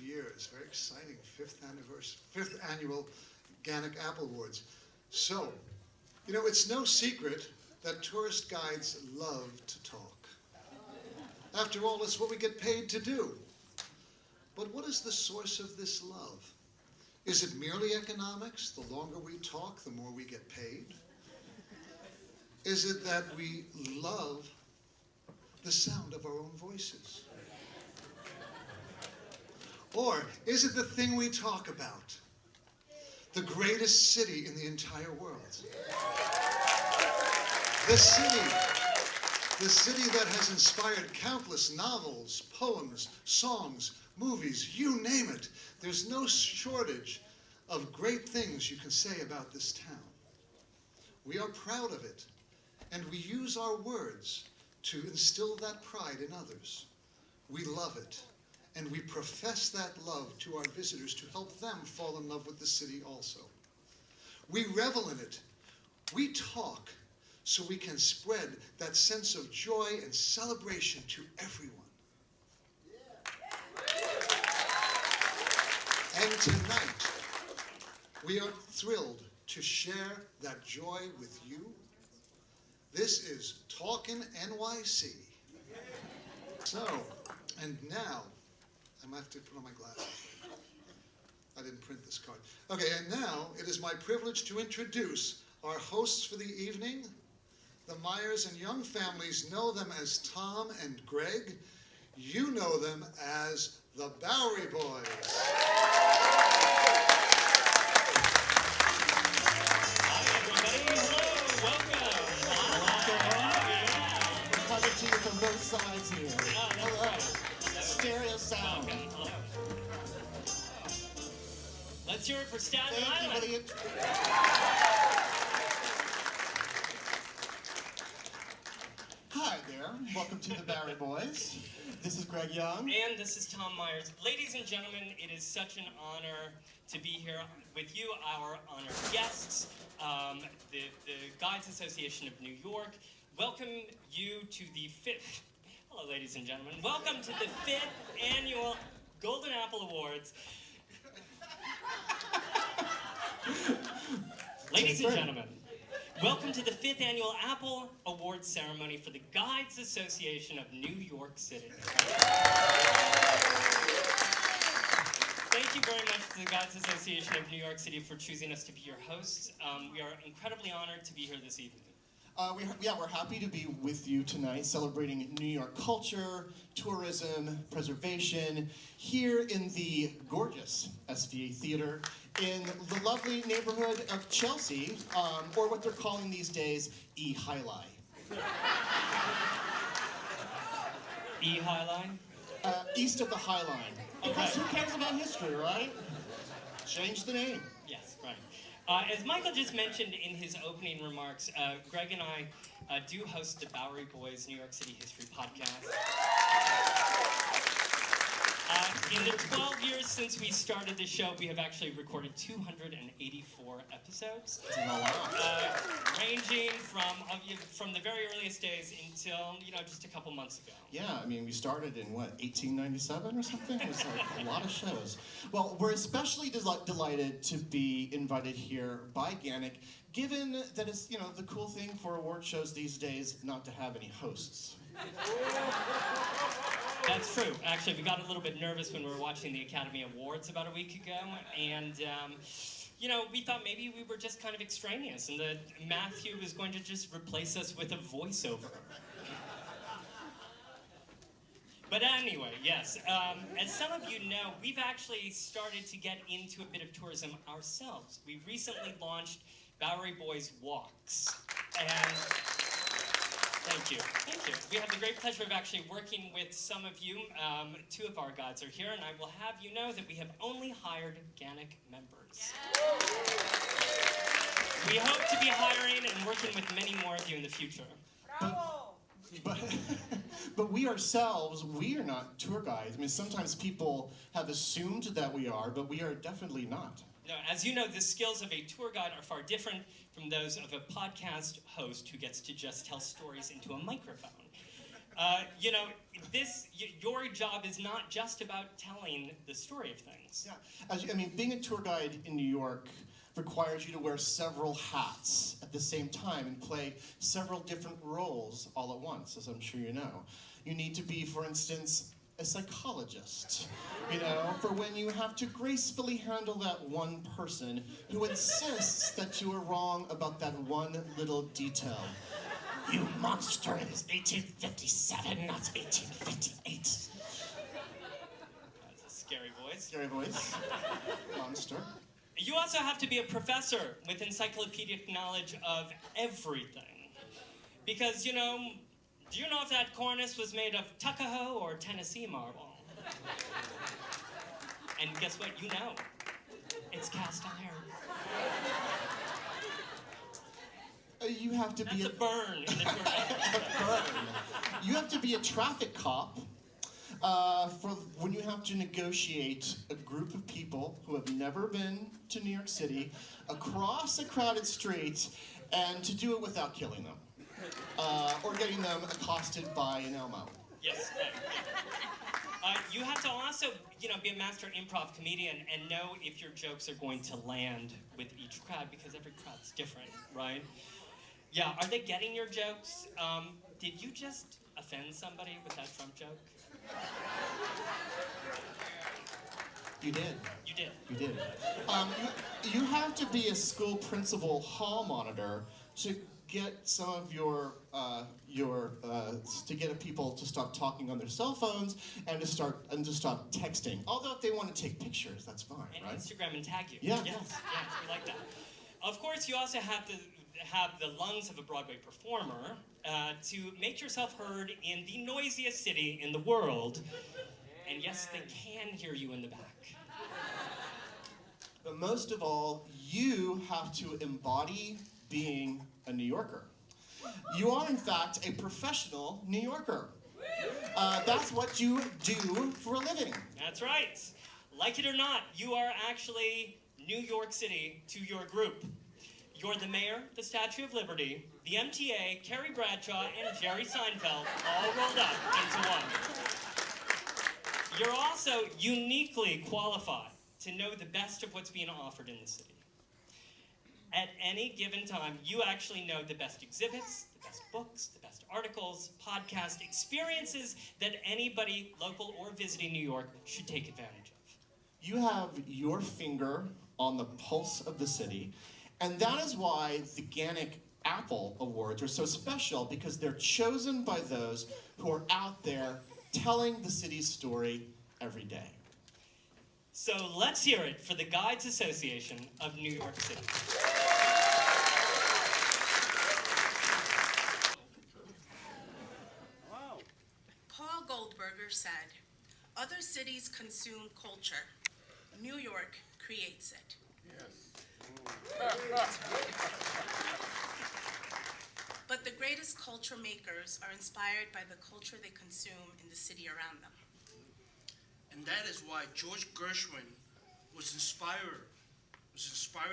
years. Very exciting. Fifth annual GANYC Apple Awards. So, you know, it's no secret that tourist guides love to talk. After all, it's what we get paid to do. But what is the source of this love? Is it merely economics? The longer we talk, the more we get paid? Is it that we love the sound of our own voices? Or is it the thing we talk about? The greatest city in the entire world. The city that has inspired countless novels, poems, songs, movies, you name it. There's no shortage of great things you can say about this town. We are proud of it, and we use our words to instill that pride in others. We love it, and we profess that love to our visitors to help them fall in love with the city also. We revel in it. We talk so we can spread that sense of joy and celebration to everyone. And tonight, we are thrilled to share that joy with you. This is Talkin' NYC. So, and now, I might have to put on my glasses. I didn't print this card. Okay, and now it is my privilege to introduce our hosts for the evening. The Myers and Young families know them as Tom and Greg. You know them as the Bowery Boys. Hi, everybody. Hello. Welcome. We're coming to you from both sides here. All right. Stereo sound. Welcome. Let's hear it for Staten Thank you Island. for the intro. Hi there. Welcome to the Bowery Boys. This is Greg Young. And this is Tom Myers. Ladies and gentlemen, it is such an honor to be here with you, our honored guests, the Guides Association of New York. Welcome you to the fifth, hello ladies and gentlemen, welcome to the 5th annual Golden Apple Awards. Ladies and gentlemen, welcome to the 5th annual Apple Awards ceremony for the Guides Association of New York City. Thank you very much to the Guides Association of New York City for choosing us to be your hosts. We are incredibly honored to be here this evening. We're happy to be with you tonight, celebrating New York culture, tourism, preservation, here in the gorgeous SVA Theater in the lovely neighborhood of Chelsea, or what they're calling these days, E-High Line. E-High Line? East of the High Line. Because who cares about history, right? Change the name. Yes, right. As Michael just mentioned in his opening remarks, Greg and I do host the Bowery Boys New York City History Podcast. In the 12 years since we started the show, we have actually recorded 284 episodes. That's a lot. Ranging from the very earliest days until, just a couple months ago. Yeah, I mean, we started in, 1897 or something? It was like a lot of shows. Well, we're especially delighted to be invited here by GANYC, given that it's, the cool thing for award shows these days not to have any hosts. That's true. Actually, we got a little bit nervous when we were watching the Academy Awards about a week ago, and we thought maybe we were just kind of extraneous, and that Matthew was going to just replace us with a voiceover. But anyway, yes, as some of you know, we've actually started to get into a bit of tourism ourselves. We recently launched Bowery Boys Walks, and thank you. We have the great pleasure of actually working with some of you. 2 of our guides are here, and I will have you know that we have only hired GANYC members. We hope to be hiring and working with many more of you in the future. But we ourselves, we are not tour guides. I mean, sometimes people have assumed that we are, but we are definitely not. No, as you know, the skills of a tour guide are far different from those of a podcast host who gets to just tell stories into a microphone. You know, your job is not just about telling the story of things. Yeah, being a tour guide in New York requires you to wear several hats at the same time and play several different roles all at once, as I'm sure you know. You need to be, for instance, a psychologist, for when you have to gracefully handle that one person who insists that you are wrong about that one little detail. You monster, it is 1857, not 1858. That's a scary voice. Scary voice. Monster. You also have to be a professor with encyclopedic knowledge of everything. Because, do you know if that cornice was made of Tuckahoe or Tennessee marble? And guess what? You know. It's cast iron. You have to be a burn in the burn. You have to be a traffic cop for when you have to negotiate a group of people who have never been to New York City across a crowded street, and to do it without killing them or getting them accosted by an Elmo. Yes. You have to also, be a master improv comedian and know if your jokes are going to land with each crowd, because every crowd's different, right? Yeah, are they getting your jokes? Did you just offend somebody with that Trump joke? You did. You did. You did. You have to be a school principal hall monitor to get some of to get people to stop talking on their cell phones and to stop texting. Although if they want to take pictures, that's fine, and right? Instagram and tag you. Yeah. Yes, we like that. Of course, you also have to have the lungs of a Broadway performer to make yourself heard in the noisiest city in the world. And yes, they can hear you in the back. But most of all, you have to embody being a New Yorker. You are, in fact, a professional New Yorker. That's what you do for a living. That's right. Like it or not, you are actually New York City to your group. You're the mayor, the Statue of Liberty, the MTA, Carrie Bradshaw, and Jerry Seinfeld all rolled up into one. You're also uniquely qualified to know the best of what's being offered in the city. At any given time, you actually know the best exhibits, the best books, the best articles, podcasts, experiences that anybody, local or visiting New York, should take advantage of. You have your finger on the pulse of the city, and that is why the GANYC Apple Awards are so special, because they're chosen by those who are out there telling the city's story every day. So let's hear it for the Guides Association of New York City. Wow. Paul Goldberger said, "Other cities consume culture. New York creates it." But the greatest culture makers are inspired by the culture they consume in the city around them. And that is why George Gershwin was inspired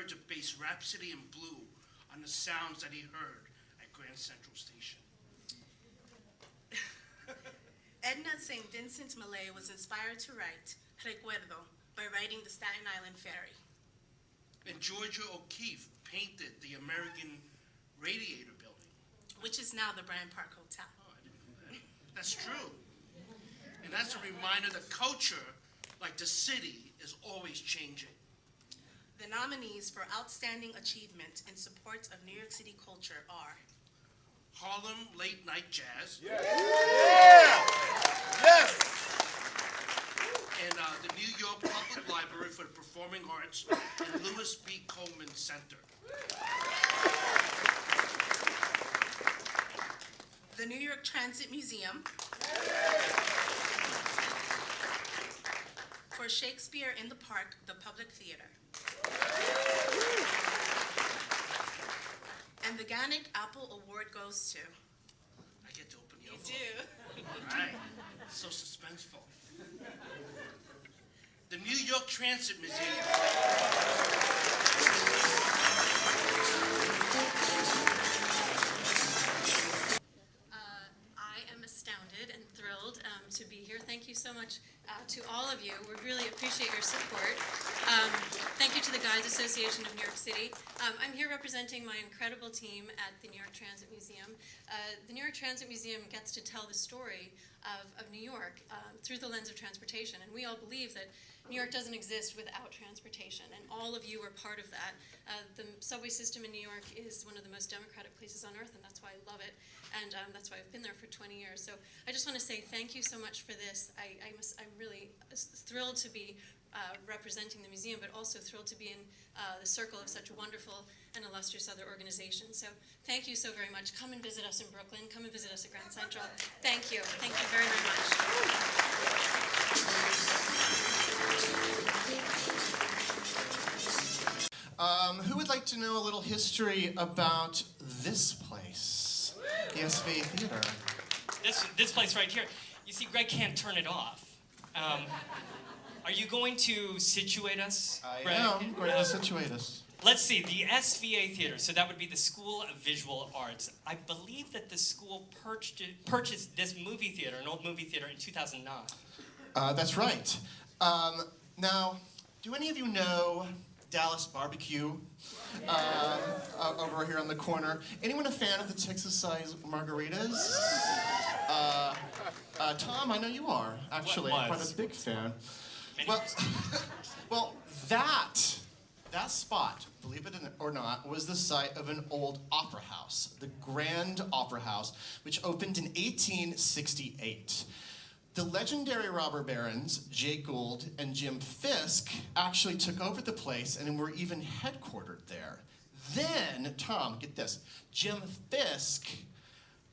to base Rhapsody in Blue on the sounds that he heard at Grand Central Station. Edna St. Vincent Millay was inspired to write Recuerdo by writing the Staten Island Ferry. And Georgia O'Keeffe painted the American Radiator Building, which is now the Bryant Park Hotel. Oh, I didn't know that. That's true. And that's a reminder that culture, like the city, is always changing. The nominees for Outstanding Achievement in support of New York City culture are Harlem Late Night Jazz. Yes. Yeah. Yes. And the New York Public Library for the Performing Arts and Louis B. Coleman Center. The New York Transit Museum for Shakespeare in the Park, the Public Theater. And the GANYC Apple Award goes to... I get to open the You envelope. do. All right. So suspenseful. The New York Transit Museum. I am astounded much to all of you. We really appreciate your support. Thank you to the Guides Association of New York City. I'm here representing my incredible team at the New York Transit Museum. The New York Transit Museum gets to tell the story of New York through the lens of transportation, and we all believe that New York doesn't exist without transportation, and all of you are part of that. The subway system in New York is one of the most democratic places on earth, and that's why I love it, and that's why I've been there for 20 years. So I just want to say thank you so much for this. I'm really thrilled to be representing the museum, but also thrilled to be in the circle of such wonderful and illustrious other organizations. So thank you so very much. Come and visit us in Brooklyn. Come and visit us at Grand Central. Thank you. Thank you very, very much. Who would like to know a little history about this place, the SVA Theater? This place right here. You see, Greg can't turn it off. Are you going to situate us, Greg? I'm going to situate us. Let's see, the SVA Theater, so that would be the School of Visual Arts. I believe that the school purchased this movie theater, an old movie theater, in 2009. That's right. Now, do any of you know Dallas Barbecue over here on the corner? Anyone a fan of the Texas-sized margaritas? Tom, I know you are, actually. Quite a big fan. Well, that spot, believe it or not, was the site of an old opera house, the Grand Opera House, which opened in 1868. The legendary robber barons, Jay Gould and Jim Fisk, actually took over the place and were even headquartered there. Then, Tom, get this, Jim Fisk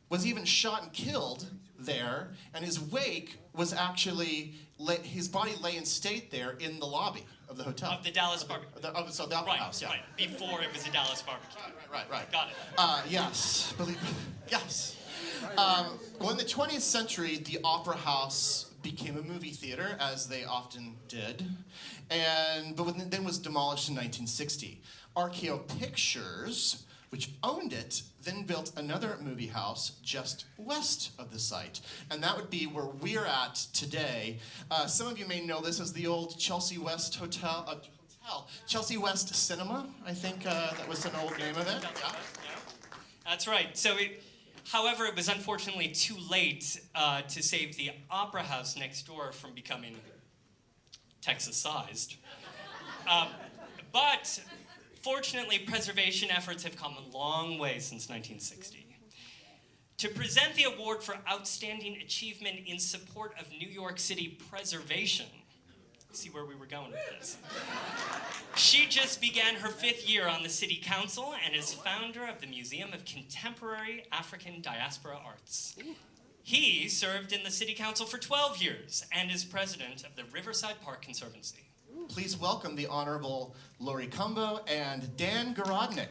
was even shot and killed there, and his wake was actually, his body lay in state there in the lobby of the hotel. Of the Dallas Barbecue. The Opera House, yeah. Right, before it was a Dallas Barbecue. Right. Got it. Yes, yes. Well, in the 20th century, the Opera House became a movie theater, as they often did, but then was demolished in 1960. RKO Pictures, which owned it, then built another movie house just west of the site. And that would be where we're at today. Some of you may know this as the old Chelsea West Hotel. Chelsea West Cinema, I think that was an old name of it. Yeah. That's right. So, however, it was unfortunately too late to save the Opera House next door from becoming Texas-sized. But fortunately, preservation efforts have come a long way since 1960. To present the award for Outstanding Achievement in support of New York City preservation, see where we were going with this. She just began her 5th year on the City Council and is founder of the Museum of Contemporary African Diaspora Arts. He served in the City Council for 12 years and is president of the Riverside Park Conservancy. Please welcome the Honorable Lori Cumbo and Dan Gorodnick.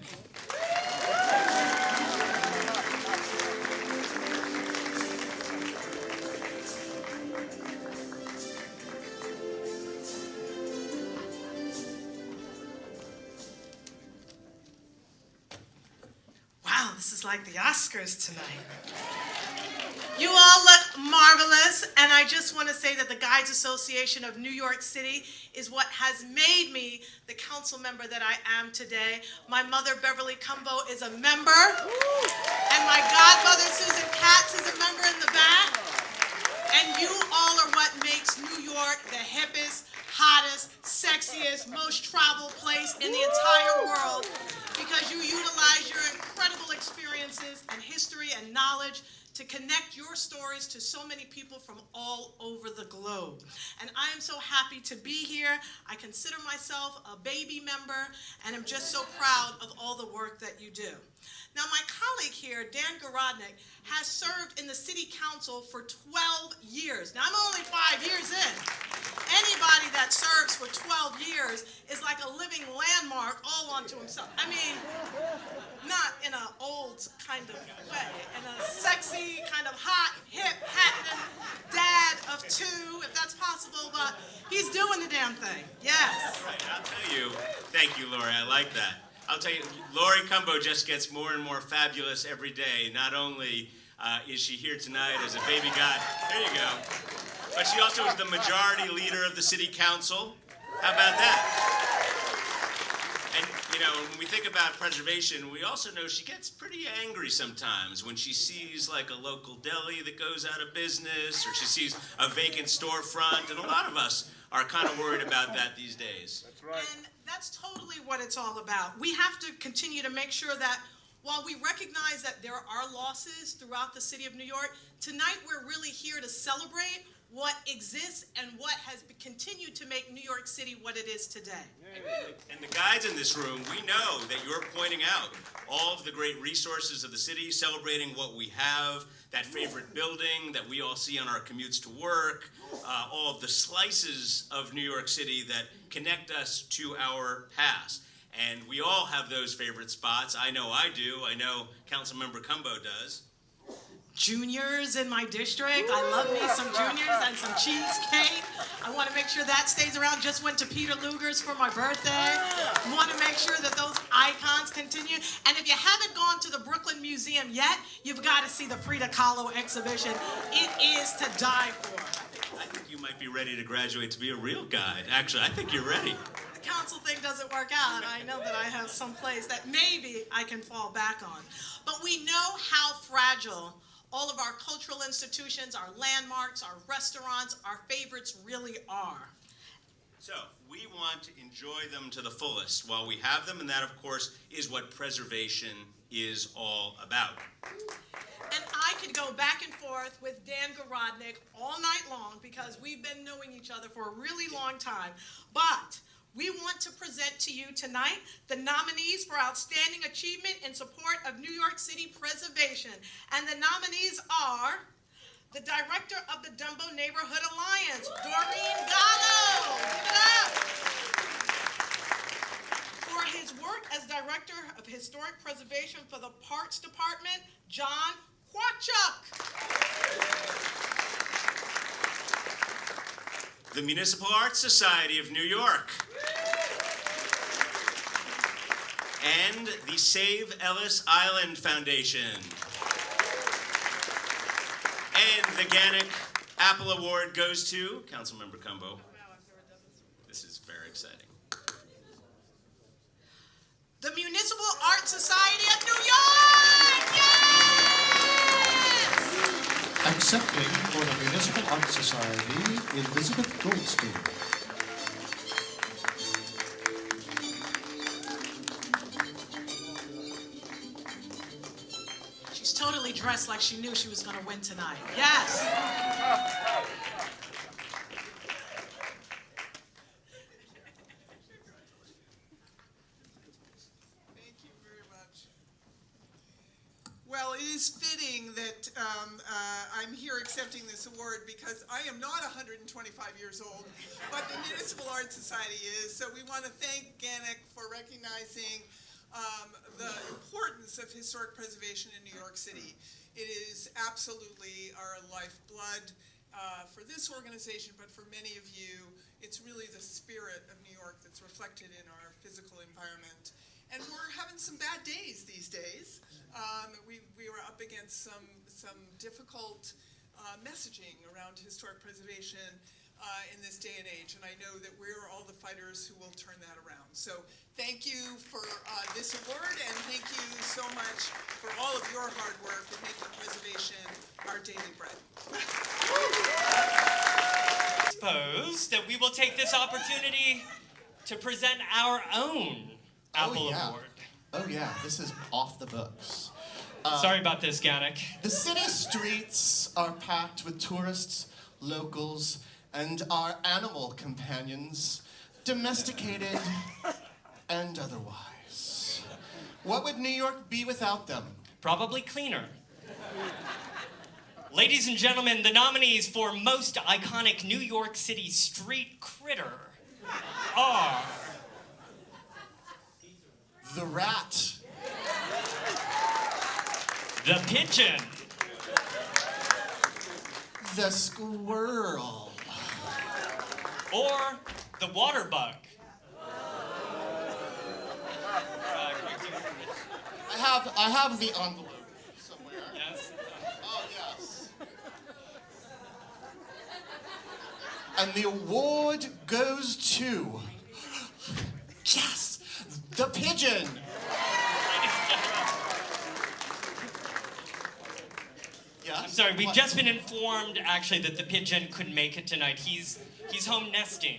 Wow, this is like the Oscars tonight. You all look marvelous, and I just want to say that the Guides Association of New York City is what has made me the council member that I am today. My mother, Beverly Cumbo, is a member, and my godmother, Susan Katz, is a member in the back. And you all are what makes New York the hippest, hottest, sexiest, most traveled place in the entire world, because you utilize your incredible experiences and history and knowledge to connect your stories to so many people from all over the globe. And I am so happy to be here. I consider myself a baby member, and I'm just so proud of all the work that you do. Now, my colleague here, Dan Gorodnick, has served in the City Council for 12 years. Now, I'm only 5 years in. Anybody that serves for 12 years is like a living landmark all unto himself. I mean, not in an old kind of way, in a sexy, kind of hot, hip, happening dad of 2, if that's possible, but he's doing the damn thing. Yes. Right, I'll tell you. Thank you, Lori. I like that. I'll tell you, Lori Cumbo just gets more and more fabulous every day. Not only is she here tonight as a baby god, there you go. But she also is the majority leader of the city council. How about that? And, you know, when we think about preservation, we also know she gets pretty angry sometimes when she sees, like, a local deli that goes out of business, or she sees a vacant storefront, and a lot of us are kind of worried about that these days. That's right. And that's totally what it's all about. We have to continue to make sure that while we recognize that there are losses throughout the city of New York, tonight we're really here to celebrate what exists and what has continued to make New York City what it is today. And the guys in this room, we know that you're pointing out all of the great resources of the city, celebrating what we have, that favorite building that we all see on our commutes to work, all of the slices of New York City that connect us to our past. And we all have those favorite spots. I know I do. I know Councilmember Cumbo does. Juniors in my district. I love me some juniors and some cheesecake. I want to make sure that stays around. Just went to Peter Luger's for my birthday. Want to make sure that those icons continue. And if you haven't gone to the Brooklyn Museum yet, you've got to see the Frida Kahlo exhibition. It is to die for. I think you might be ready to graduate to be a real guide. Actually, I think you're ready. The council thing doesn't work out. I know that I have some place that maybe I can fall back on. But we know how fragile all of our cultural institutions, our landmarks, our restaurants, our favorites really are. So we want to enjoy them to the fullest while we have them, and that, of course, is what preservation is all about. And I could go back and forth with Dan Garodnick all night long because we've been knowing each other for a really long time. But we want to present to you tonight the nominees for Outstanding Achievement in Support of New York City Preservation. And the nominees are the Director of the Dumbo Neighborhood Alliance, Doreen Gallo. Give it up. For his work as Director of Historic Preservation for the Parks Department, John Kwachuk. The Municipal Arts Society of New York. And the Save Ellis Island Foundation. And the GANYC Apple Award goes to Councilmember Cumbo. This is very exciting. The Municipal Arts Society of New York! Yes! Accepting for the Municipal Arts Society, Elizabeth Goldstein. She's totally dressed like she knew she was going to win tonight. Yes! Well, it is fitting that I'm here accepting this award because I am not 125 years old, but the Municipal Arts Society is. So we want to thank GANYC for recognizing the importance of historic preservation in New York City. It is absolutely our lifeblood for this organization, but for many of you, it's really the spirit of New York that's reflected in our physical environment. And we're having some bad days these days. We were up against some difficult messaging around historic preservation in this day and age, and I know that we're all the fighters who will turn that around. So thank you for this award, and thank you so much for all of your hard work in making preservation our daily bread. I suppose that we will take this opportunity to present our own Apple Award. Oh yeah, this is off the books. Sorry about this, GANYC. The city streets are packed with tourists, locals, and our animal companions, domesticated and otherwise. What would New York be without them? Probably cleaner. Ladies and gentlemen, the nominees for Most Iconic New York City Street Critter are... The rat. The pigeon. The squirrel. Or the water bug. I have the envelope somewhere. Yes. Oh yes. And the award goes to, yes, the pigeon. I'm sorry, we've just been informed, actually, that the pigeon couldn't make it tonight. He's home nesting.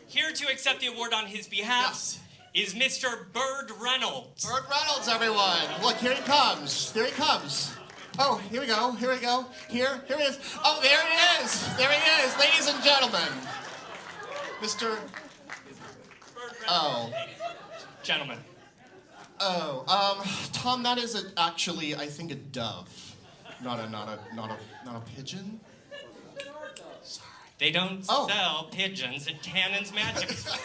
Here to accept the award on his behalf is Mr. Bird Reynolds. Bird Reynolds, everyone. Look, here he comes. Here he comes. Oh, here we go. Here we go. Here he is. Oh, there he is. There he is, ladies and gentlemen. Mr. Bird Reynolds. Oh. Gentlemen. Oh, Tom, that is actually, I think, a dove, not a pigeon. Sorry. They don't sell pigeons at Tannen's Magic Store.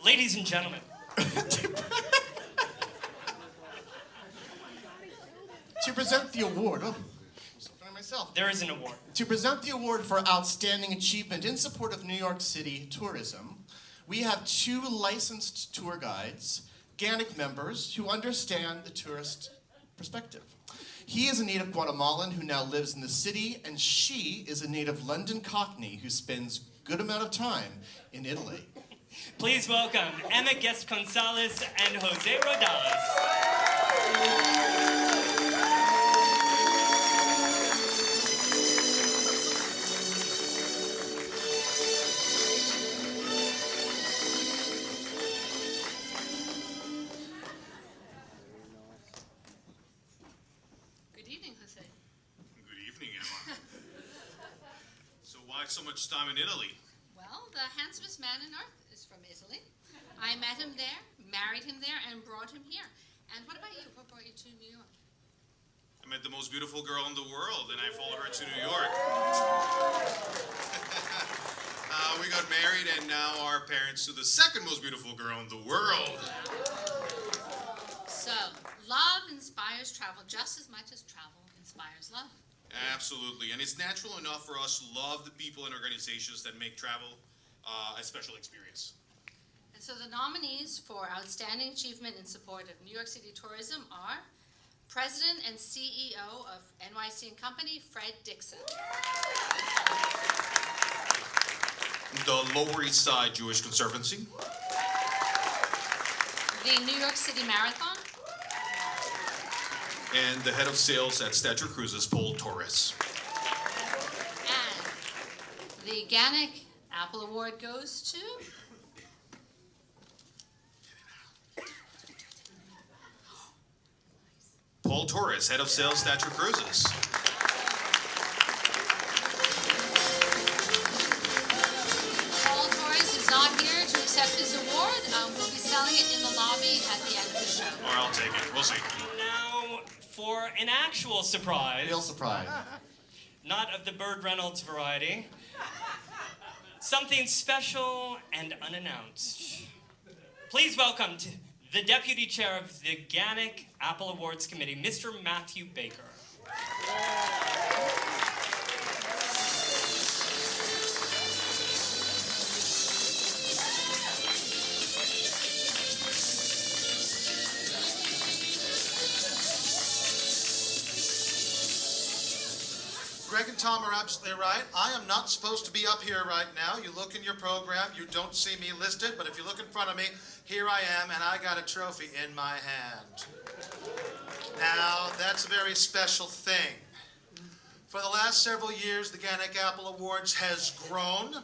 Ladies and gentlemen. To present the award, myself. There is an award. To present the award for outstanding achievement in support of New York City tourism, we have 2 licensed tour guides, GANYC members, who understand the tourist perspective. He is a native Guatemalan who now lives in the city, and she is a native London Cockney who spends a good amount of time in Italy. Please welcome Emma Guest-Gonzalez and Jose Rodales. So much time in Italy? Well, the handsomest man on earth is from Italy. I met him there, married him there, and brought him here. And what about you? What brought you to New York? I met the most beautiful girl in the world, and I followed her to New York. We got married, and now our parents to the second most beautiful girl in the world. So, love inspires travel just as much as travel inspires love. Absolutely, and it's natural enough for us to love the people and organizations that make travel a special experience. And so the nominees for Outstanding Achievement in Support of New York City Tourism are President and CEO of NYC & Company, Fred Dixon. The Lower East Side Jewish Conservancy. The New York City Marathon. And the head of sales at Stature Cruises, Paul Torres. And the GANYC Apple Award goes to Paul Torres, head of sales, Stature Cruises. Paul Torres is not here to accept his award. We'll be selling it in the lobby at the end of the show. Or I'll take it. We'll see. Now, for an actual surprise. Real surprise. Not of the Bird Reynolds variety. Something special and unannounced. Please welcome to the Deputy Chair of the GANYC Apple Awards Committee, Mr. Matthew Baker. Greg and Tom are absolutely right. I am not supposed to be up here right now. You look in your program, you don't see me listed, but if you look in front of me, here I am, and I got a trophy in my hand. Now, that's a very special thing. For the last several years, the GANYC Apple Awards has grown,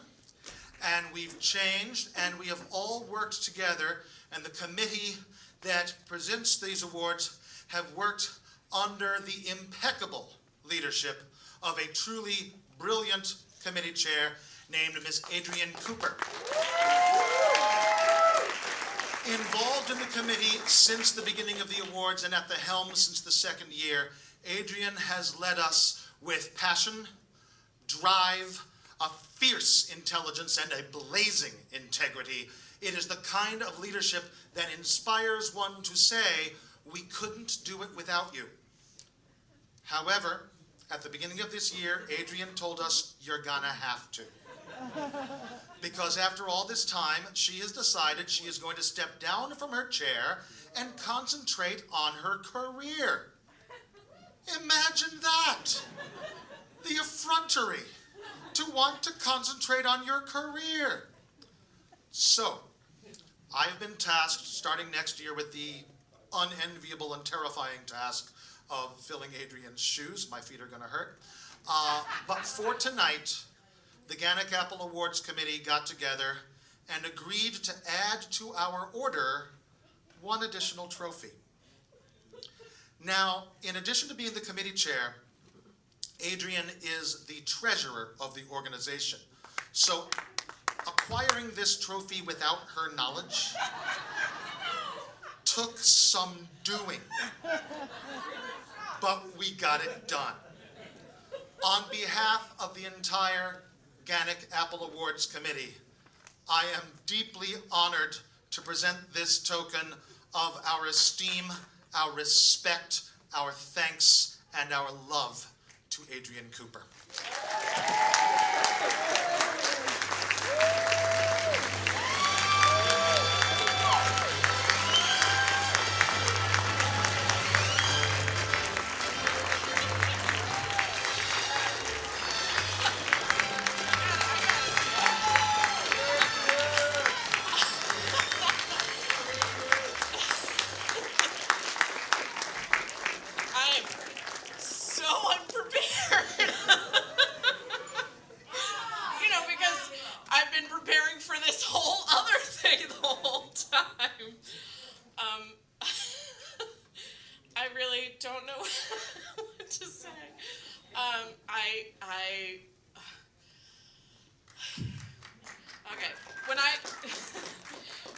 and we've changed, and we have all worked together, and the committee that presents these awards have worked under the impeccable leadership of a truly brilliant committee chair named Ms. Adrienne Cooper. Involved in the committee since the beginning of the awards and at the helm since the second year, Adrienne has led us with passion, drive, a fierce intelligence, and a blazing integrity. It is the kind of leadership that inspires one to say, we couldn't do it without you. However, at the beginning of this year, Adrienne told us, you're gonna have to. Because after all this time, she has decided she is going to step down from her chair and concentrate on her career. Imagine that. The effrontery to want to concentrate on your career. So, I've been tasked starting next year with the unenviable and terrifying task of filling Adrian's shoes. My feet are gonna hurt. But for tonight, the GANYC Apple Awards Committee got together and agreed to add to our order one additional trophy. Now, in addition to being the committee chair, Adrian is the treasurer of the organization. So, acquiring this trophy without her knowledge took some doing. But we got it done. On behalf of the entire GANYC Apple Awards Committee, I am deeply honored to present this token of our esteem, our respect, our thanks, and our love to Adrian Cooper.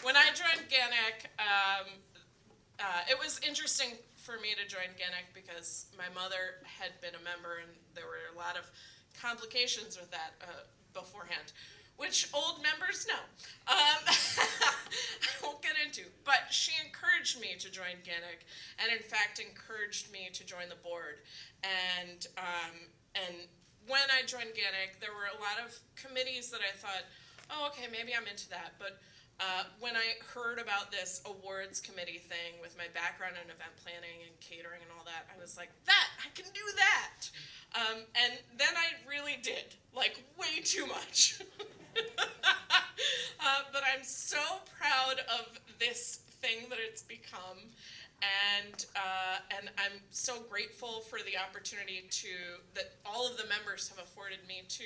When I joined GANYC, it was interesting for me to join GANYC because my mother had been a member and there were a lot of complications with that beforehand, which old members know. I won't get into, but she encouraged me to join GANYC, and in fact encouraged me to join the board. And when I joined GANYC, there were a lot of committees that I thought, oh, okay, maybe I'm into that. But when I heard about this awards committee thing with my background in event planning and catering and all that, I was like, I can do that. And then I really did, like way too much. But I'm so proud of this thing that it's become. And I'm so grateful for the opportunity that all of the members have afforded me to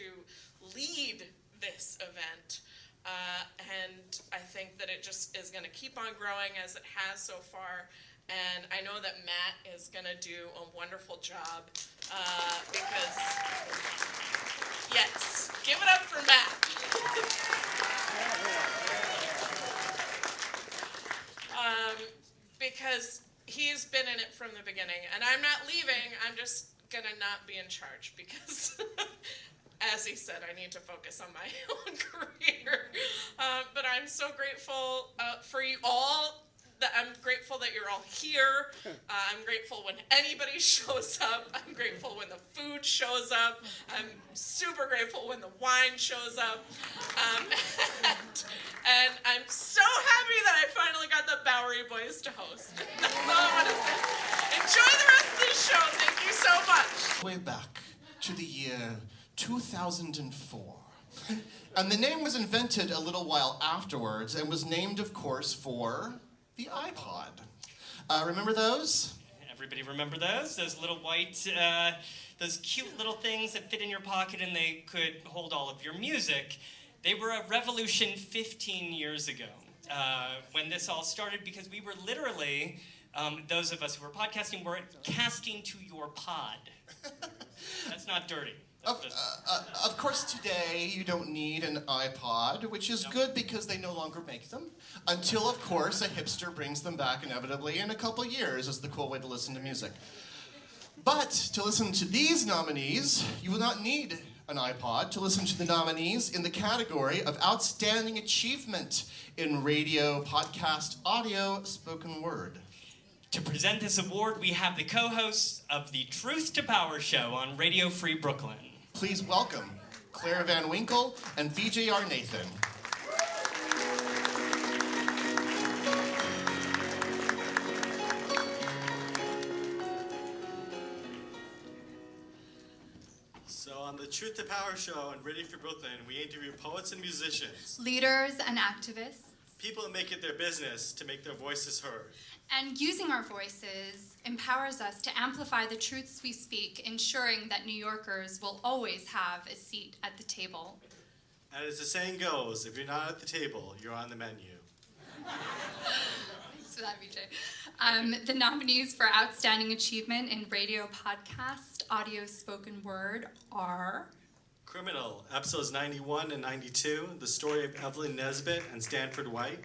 lead this event. And I think that it just is going to keep on growing as it has so far. And I know that Matt is going to do a wonderful job because, yes, give it up for Matt. Because he's been in it from the beginning. And I'm not leaving, I'm just going to not be in charge because as he said, I need to focus on my own career. But I'm so grateful for you all. I'm grateful that you're all here. I'm grateful when anybody shows up. I'm grateful when the food shows up. I'm super grateful when the wine shows up. And I'm so happy that I finally got the Bowery Boys to host. That's all I want to say. Enjoy the rest of the show. Thank you so much. Way back to the year 2004. And the name was invented a little while afterwards and was named, of course, for the iPod. Remember those? Everybody remember those? Those little white, those cute little things that fit in your pocket and they could hold all of your music. They were a revolution 15 years ago when this all started because we were literally, those of us who were podcasting, were casting to your pod. That's not dirty. Of course, today you don't need an iPod, which is good because they no longer make them. Until, of course, a hipster brings them back inevitably in a couple years as the cool way to listen to music. But to listen to these nominees, you will not need an iPod to listen to the nominees in the category of Outstanding Achievement in Radio, Podcast, Audio, Spoken Word. To present this award, we have the co-hosts of the Truth to Power show on Radio Free Brooklyn. Please welcome Claire Van Winkle and VJR Nathan. On the Truth to Power show and Ready for Brooklyn, we interview poets and musicians, leaders and activists, people that make it their business to make their voices heard. and using our voices empowers us to amplify the truths we speak, ensuring that New Yorkers will always have a seat at the table. And as the saying goes, if you're not at the table, you're on the menu. Thanks for that, BJ. The nominees for Outstanding Achievement in Radio Podcast, Audio Spoken Word are... Criminal, episodes 91 and 92, the story of Evelyn Nesbitt and Stanford White.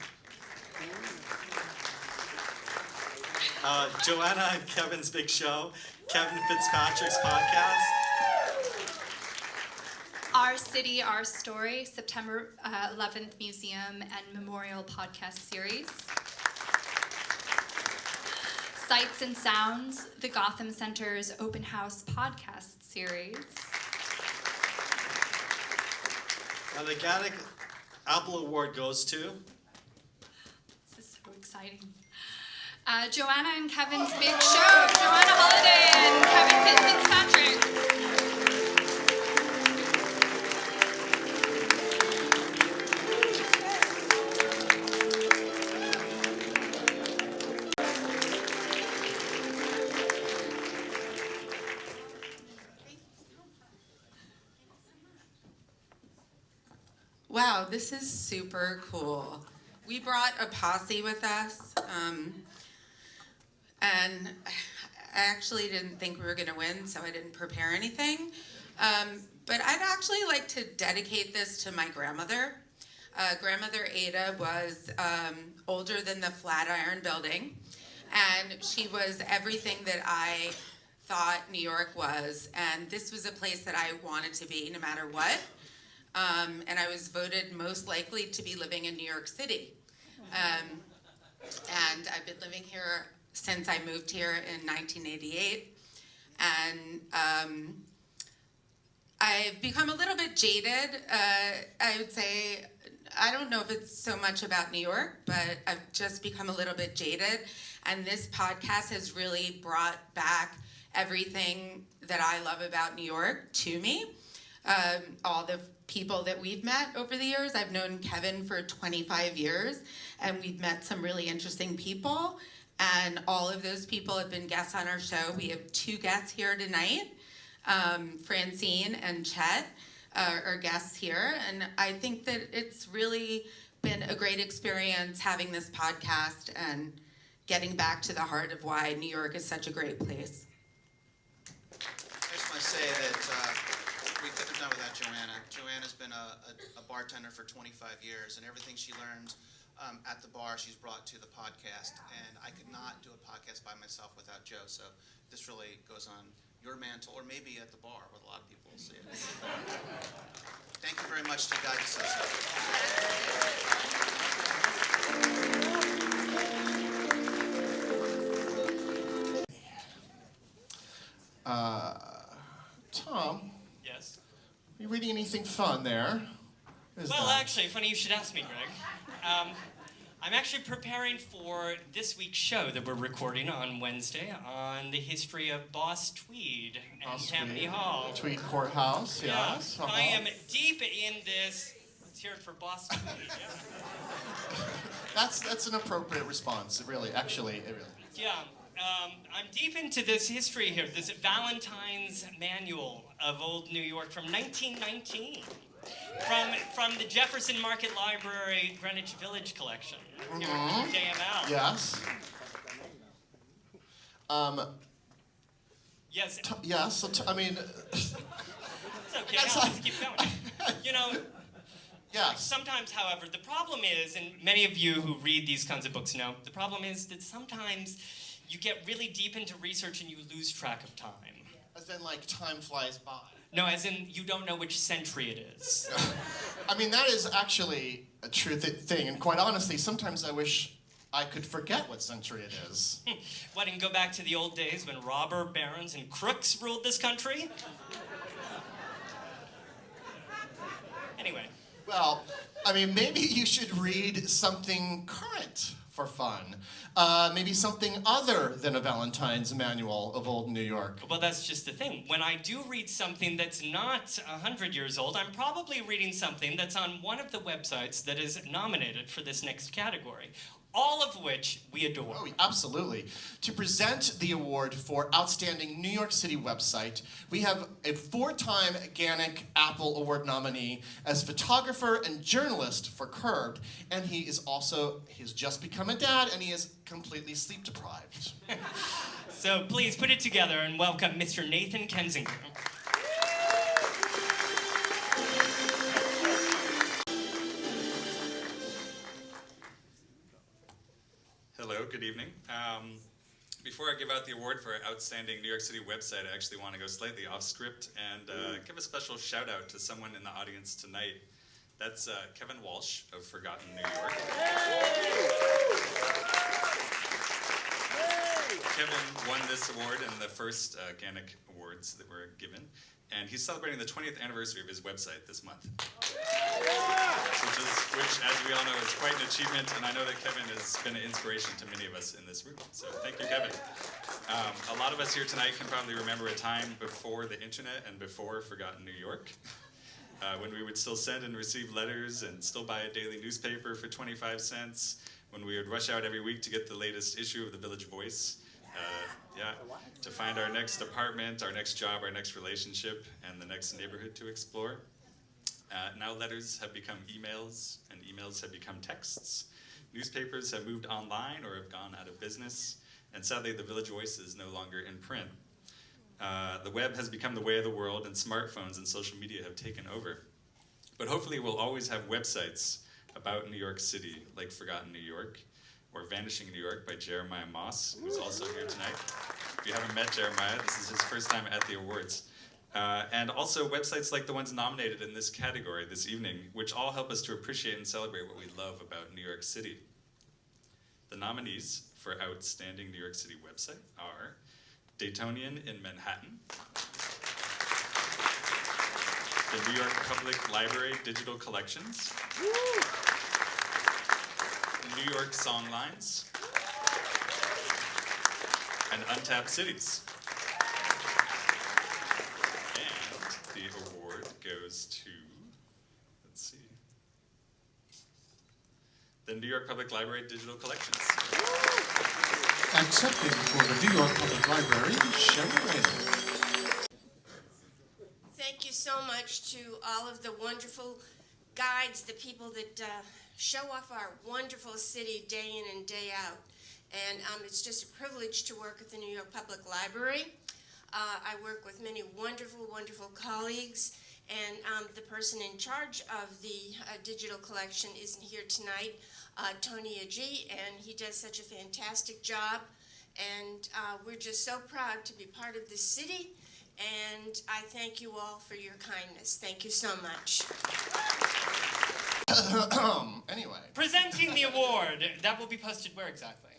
Joanna and Kevin's Big Show, Kevin Fitzpatrick's podcast. Our City, Our Story, September 11th Museum and Memorial Podcast Series. Sights and Sounds, the Gotham Center's Open House Podcast Series. The GANYC Apple Award goes to... This is so exciting. Joanna and Kevin's Big Show, Joanna Holiday and Kevin Fitzpatrick. Wow, this is super cool. We brought a posse with us, and I actually didn't think we were going to win, so I didn't prepare anything. But I'd actually like to dedicate this to my grandmother. Grandmother Ada was older than the Flatiron Building, and she was everything that I thought New York was, and this was a place that I wanted to be no matter what. And I was voted most likely to be living in New York City. And I've been living here since I moved here in 1988. And I've become a little bit jaded. I would say, I don't know if it's so much about New York, but I've just become a little bit jaded. And this podcast has really brought back everything that I love about New York to me. All the people that we've met over the years. I've known Kevin for 25 years, and we've met some really interesting people, and all of those people have been guests on our show. We have 2 guests here tonight. Francine and Chet are guests here, and I think that it's really been a great experience having this podcast and getting back to the heart of why New York is such a great place. I just want to say that we couldn't have done without Joanna. Joanna's been a bartender for 25 years, and everything she learned at the bar she's brought to the podcast. And I could not do a podcast by myself without Joe, so this really goes on your mantle, or maybe at the bar where a lot of people will see it. Thank you very much to GANYC Tom? Yes? Are you reading anything fun there? Well, actually, funny you should ask me, Greg. I'm actually preparing for this week's show that we're recording on Wednesday on the history of Boss Tweed and Tammany Hall. Tweed Courthouse, yes. I am deep in this. Let's hear it for Boss Tweed. That's an appropriate response, really. Yeah, I'm deep into this history here, this Valentine's Manual of Old New York from 1919. From the Jefferson Market Library Greenwich Village collection here at JML. Yes. Yes. Yes. So it's okay. I'll just keep going. You know. Yes. Sometimes, however, the problem is, and many of you who read these kinds of books know, the problem is that sometimes you get really deep into research and you lose track of time. As in, like, time flies by. No, as in, you don't know which century it is. I mean, that is actually a true thing, and quite honestly, sometimes I wish I could forget what century it is. What, and go back to the old days when robber barons and crooks ruled this country? Anyway. Well, I mean, maybe you should read something current for fun. Maybe something other than a Valentine's manual of old New York. Well, that's just the thing. When I do read something that's not 100 years old, I'm probably reading something that's on one of the websites that is nominated for this next category, all of which we adore. Oh, absolutely. To present the award for Outstanding New York City Website, we have a 4-time GANYC Apple Award nominee as photographer and journalist for Curbed, and he's just become a dad, and he is completely sleep deprived. So please put it together and welcome Mr. Nathan Kensinger. Hello, good evening. Before I give out the award for Outstanding New York City Website, I actually want to go slightly off script and give a special shout out to someone in the audience tonight. That's Kevin Walsh of Forgotten New York. Kevin won this award in the first GANYC Awards that were given, and he's celebrating the 20th anniversary of his website this month. Which, as we all know, is quite an achievement, and I know that Kevin has been an inspiration to many of us in this room. So thank you, Kevin. A lot of us here tonight can probably remember a time before the internet and before Forgotten New York, when we would still send and receive letters and still buy a daily newspaper for 25 cents, when we would rush out every week to get the latest issue of the Village Voice, to find our next apartment, our next job, our next relationship, and the next neighborhood to explore. Now letters have become emails, and emails have become texts. Newspapers have moved online or have gone out of business, and sadly the Village Voice is no longer in print. The web has become the way of the world, and smartphones and social media have taken over. But hopefully we'll always have websites about New York City, like Forgotten New York, or Vanishing New York by Jeremiah Moss, who's also here tonight. If you haven't met Jeremiah, this is his first time at the awards. And also websites like the ones nominated in this category this evening, which all help us to appreciate and celebrate what we love about New York City. The nominees for Outstanding New York City Website are Daytonian in Manhattan, the New York Public Library Digital Collections, New York Songlines, and Untapped Cities. The award goes to, let's see, the New York Public Library Digital Collections. Accepting for the New York Public Library, Shelly Raynor. Thank you so much to all of the wonderful guides, the people that show off our wonderful city day in and day out. And it's just a privilege to work at the New York Public Library. I work with many wonderful, wonderful colleagues, and the person in charge of the digital collection isn't here tonight, Tony Agee, and he does such a fantastic job, and we're just so proud to be part of this city, and I thank you all for your kindness. Thank you so much. Anyway. Presenting the award, that will be posted where exactly?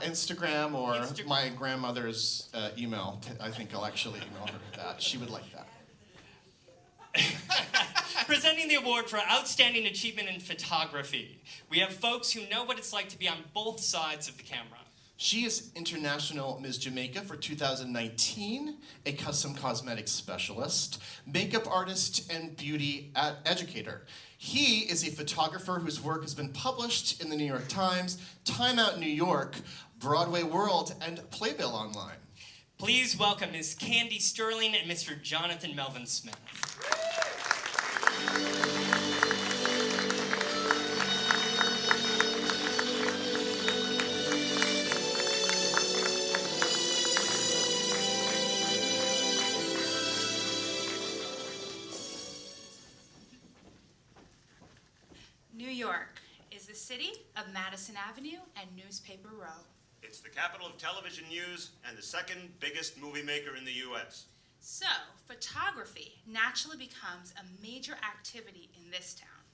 Instagram or my grandmother's email. I think I'll actually email her that. She would like that. Presenting the award for Outstanding Achievement in Photography. We have folks who know what it's like to be on both sides of the camera. She is International Ms. Jamaica for 2019, a custom cosmetics specialist, makeup artist, and beauty educator. He is a photographer whose work has been published in the New York Times, Time Out New York, Broadway World, and Playbill Online. Please welcome Ms. Candy Sterling and Mr. Jonathan Melvin Smith. New York is the city of Madison Avenue and Newspaper Row. It's the capital of television news and the second biggest movie maker in the U.S. So, photography naturally becomes a major activity in this town,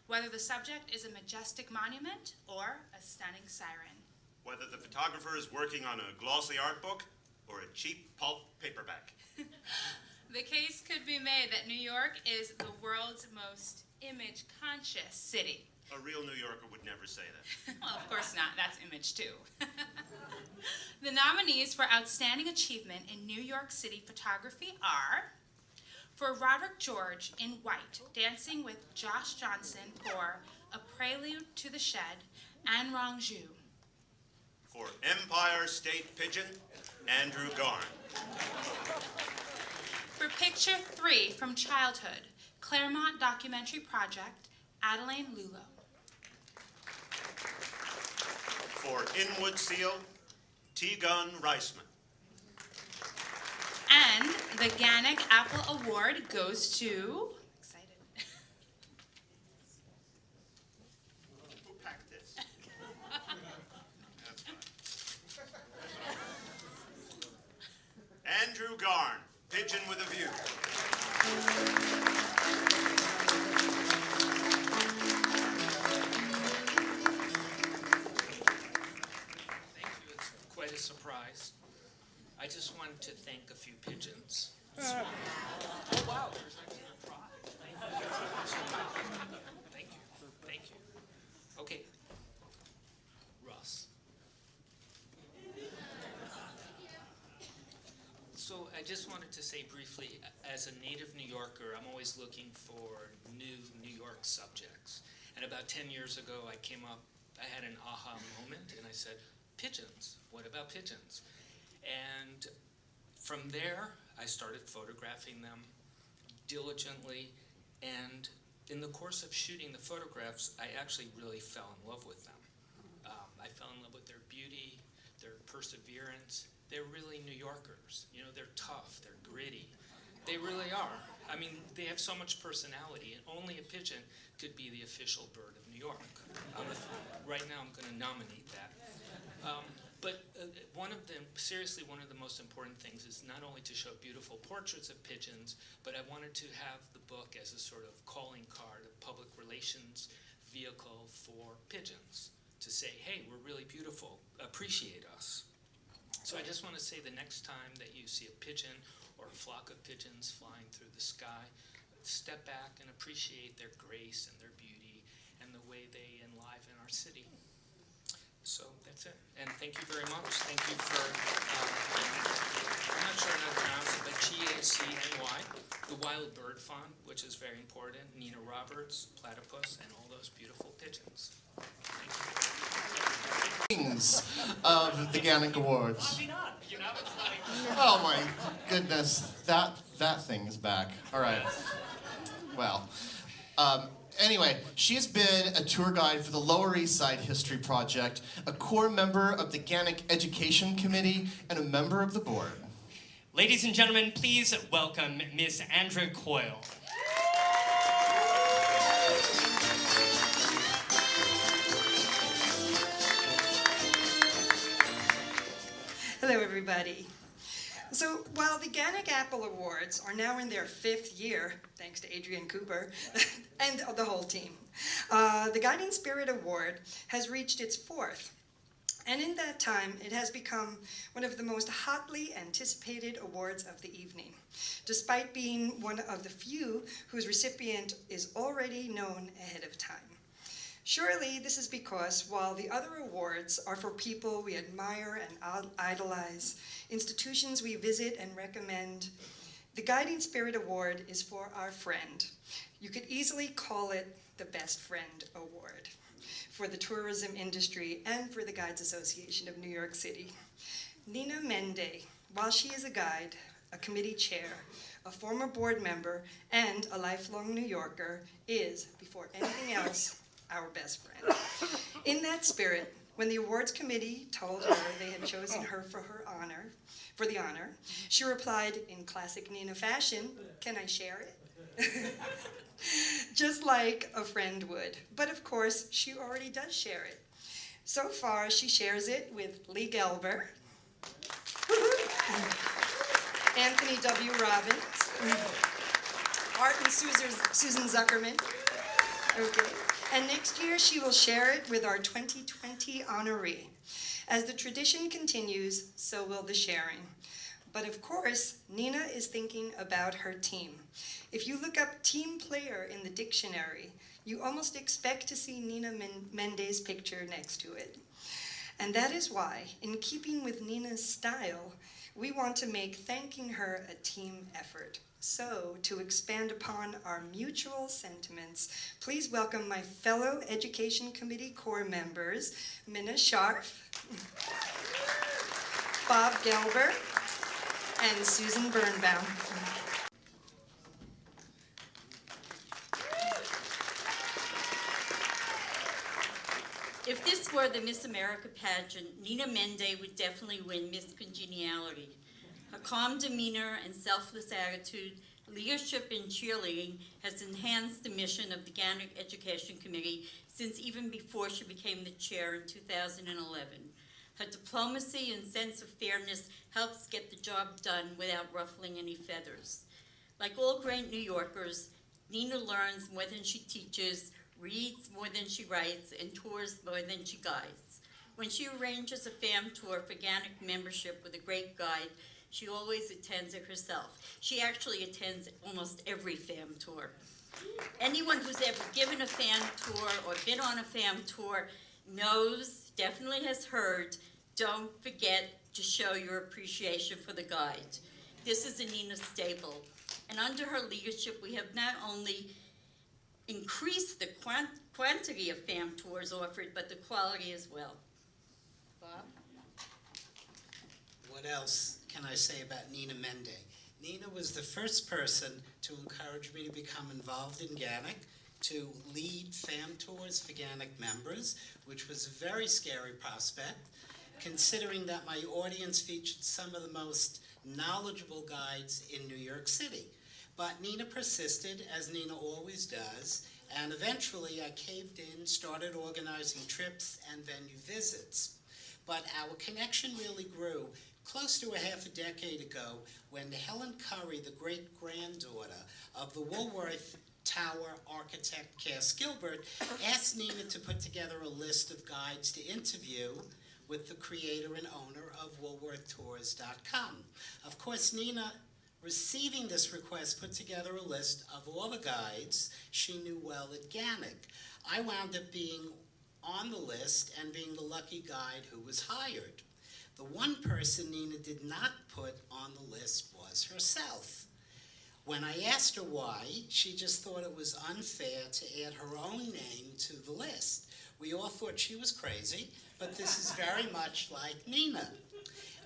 whether the subject is a majestic monument or a stunning siren. Whether the photographer is working on a glossy art book or a cheap pulp paperback. The case could be made that New York is the world's most image-conscious city. A real New Yorker would never say that. Well, of course not. That's image too. The nominees for Outstanding Achievement in New York City Photography are for Roderick George in White, dancing with Josh Johnson for A Prelude to the Shed, and Rangju. For Empire State Pigeon, Andrew Garn. For Picture 3 from Childhood, Claremont Documentary Project, Adeline Lulo. For Inwood Seal, T-Gun Reisman. And the GANYC Apple Award goes to... Excited. Who packed this? That's fine. Andrew Garn, Pigeon with a View. Quite a surprise. I just wanted to thank a few pigeons. Oh, wow, there's actually a prize. Thank you. Thank you. Okay. Russ. So I just wanted to say briefly, as a native New Yorker, I'm always looking for new New York subjects. And about 10 years ago, I had an aha moment, and I said, pigeons. What about pigeons? And from there, I started photographing them diligently, and in the course of shooting the photographs, I actually really fell in love with them. I fell in love with their beauty, their perseverance. They're really New Yorkers. You know, they're tough, they're gritty. They really are. I mean, they have so much personality, and only a pigeon could be the official bird of New York. Right now, I'm going to nominate that. But one of the most important things is not only to show beautiful portraits of pigeons, but I wanted to have the book as a sort of calling card, a public relations vehicle for pigeons, to say, hey, we're really beautiful, appreciate us. So I just want to say the next time that you see a pigeon or a flock of pigeons flying through the sky, step back and appreciate their grace and their beauty and the way they enliven our city. So that's it. And thank you very much. Thank you for, I'm not sure how to pronounce it, but GACNY, the Wild Bird Fund, which is very important, Nina Roberts, Platypus, and all those beautiful pigeons. Thank you. Things of the GANYC Awards. You know, it's like... Oh my goodness, that thing's back. All right. Well, anyway, she's been a tour guide for the Lower East Side History Project, a core member of the GANYC Education Committee, and a member of the board. Ladies and gentlemen, please welcome Ms. Andrea Coyle. Hello, everybody. So while the GANYC Apple Awards are now in their 5th year, thanks to Adrian Cooper and the whole team, the Guiding Spirit Award has reached its 4th. And in that time, it has become one of the most hotly anticipated awards of the evening, despite being one of the few whose recipient is already known ahead of time. Surely this is because while the other awards are for people we admire and idolize, institutions we visit and recommend, the Guiding Spirit Award is for our friend. You could easily call it the Best Friend Award for the tourism industry and for the Guides Association of New York City. Nina Mende, while she is a guide, a committee chair, a former board member, and a lifelong New Yorker, is, before anything else, our best friend. In that spirit, when the awards committee told her they had chosen her for the honor, she replied in classic Nina fashion, "Can I share it?" Just like a friend would. But of course, she already does share it. So far, she shares it with Lee Gelber, Anthony W. Robbins, Art and Susan Zuckerman. Okay. And next year, she will share it with our 2020 honoree. As the tradition continues, so will the sharing. But of course, Nina is thinking about her team. If you look up team player in the dictionary, you almost expect to see Nina Mende's picture next to it. And that is why, in keeping with Nina's style, we want to make thanking her a team effort. So, to expand upon our mutual sentiments, please welcome my fellow Education Committee Corps members, Minna Scharf, Bob Gelber, and Susan Birnbaum. If this were the Miss America pageant, Nina Mende would definitely win Miss Congeniality. Her calm demeanor and selfless attitude, leadership in cheerleading has enhanced the mission of the GANYC Education Committee since even before she became the chair in 2011. Her diplomacy and sense of fairness helps get the job done without ruffling any feathers. Like all great New Yorkers, Nina learns more than she teaches, reads more than she writes, and tours more than she guides. When she arranges a fam tour for GANYC membership with a great guide, she always attends it herself. She actually attends almost every fam tour. Anyone who's ever given a fam tour or been on a fam tour knows, definitely has heard, don't forget to show your appreciation for the guide. This is Nina's stable. And under her leadership, we have not only increased the quantity of fam tours offered, but the quality as well. Bob? What else can I say about Nina Mende? Nina was the first person to encourage me to become involved in GANYC, to lead fam tours for GANYC members, which was a very scary prospect, considering that my audience featured some of the most knowledgeable guides in New York City. But Nina persisted, as Nina always does, and eventually I caved in, started organizing trips and venue visits. But our connection really grew close to a half a decade ago when Helen Curry, the great-granddaughter of the Woolworth Tower architect Cass Gilbert, asked Nina to put together a list of guides to interview with the creator and owner of WoolworthTours.com. Of course, Nina, receiving this request, put together a list of all the guides she knew well at GANYC. I wound up being on the list and being the lucky guide who was hired. The one person Nina did not put on the list was herself. When I asked her why, she just thought it was unfair to add her own name to the list. We all thought she was crazy, but this is very much like Nina,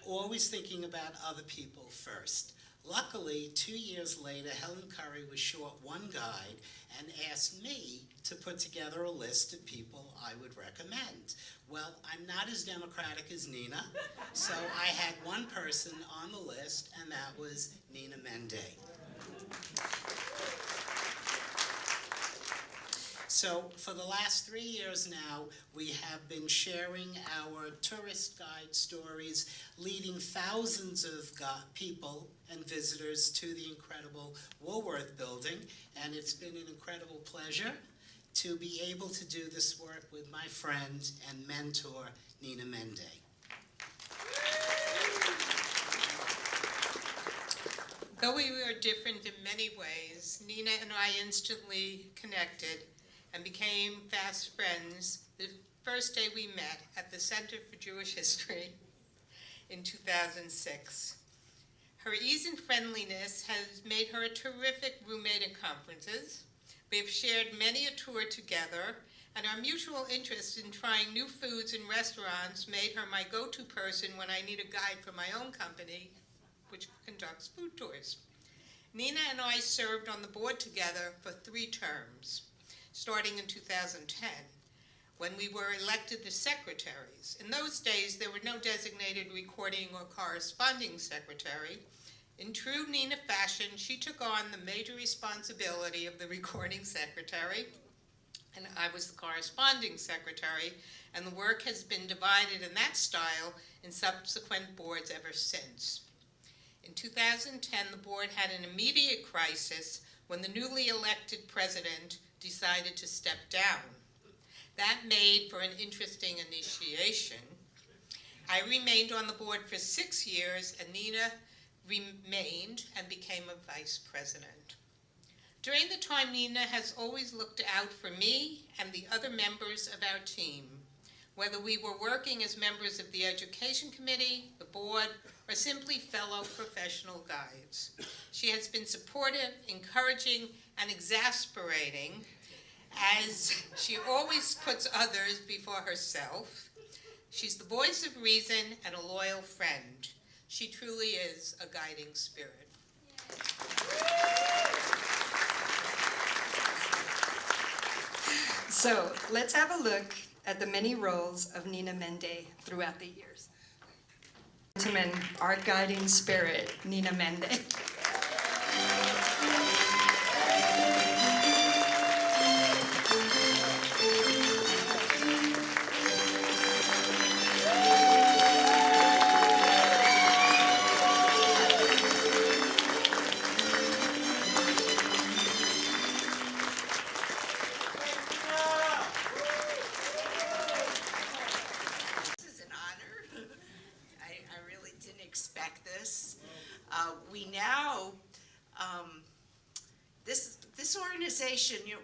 always thinking about other people first. Luckily, 2 years later, Helen Curry was short one guide and asked me to put together a list of people I would recommend. Well, I'm not as democratic as Nina, so I had one person on the list, and that was Nina Mende. So for the last 3 years now, we have been sharing our tourist guide stories, leading thousands of people and visitors to the incredible Woolworth building, and it's been an incredible pleasure to be able to do this work with my friend and mentor, Nina Mende. Though we were different in many ways, Nina and I instantly connected and became fast friends the first day we met at the Center for Jewish History in 2006. Her ease and friendliness has made her a terrific roommate at conferences. We have shared many a tour together, and our mutual interest in trying new foods and restaurants made her my go-to person when I need a guide for my own company, which conducts food tours. Nina and I served on the board together for 3 terms, starting in 2010, when we were elected the secretaries. In those days, there were no designated recording or corresponding secretary. In true Nina fashion, she took on the major responsibility of the recording secretary, and I was the corresponding secretary, and the work has been divided in that style in subsequent boards ever since. In 2010, the board had an immediate crisis when the newly elected president decided to step down. That made for an interesting initiation. I remained on the board for 6 years, and Nina remained and became a vice president. During the time, Nina has always looked out for me and the other members of our team, whether we were working as members of the Education Committee, the board, or simply fellow professional guides. She has been supportive, encouraging, and exasperating, as she always puts others before herself. She's the voice of reason and a loyal friend. She truly is a guiding spirit. So let's have a look at the many roles of Nina Mende throughout the years. Gentlemen, our guiding spirit, Nina Mende.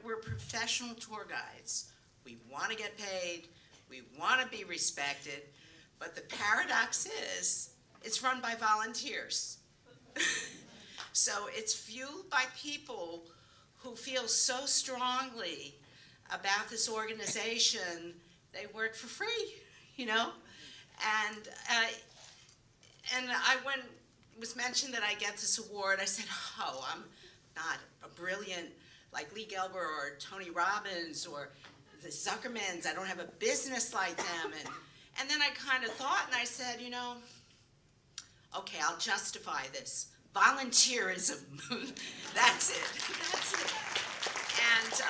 We're professional tour guides. We want to get paid, we want to be respected, but the paradox is it's run by volunteers. So it's fueled by people who feel so strongly about this organization, they work for free, you know? And when it was mentioned that I get this award, I said, oh, I'm not a brilliant like Lee Gelber or Tony Robbins or the Zuckermans. I don't have a business like them. And then I kind of thought and I said, you know, okay, I'll justify this. Volunteerism, that's it, that's it. And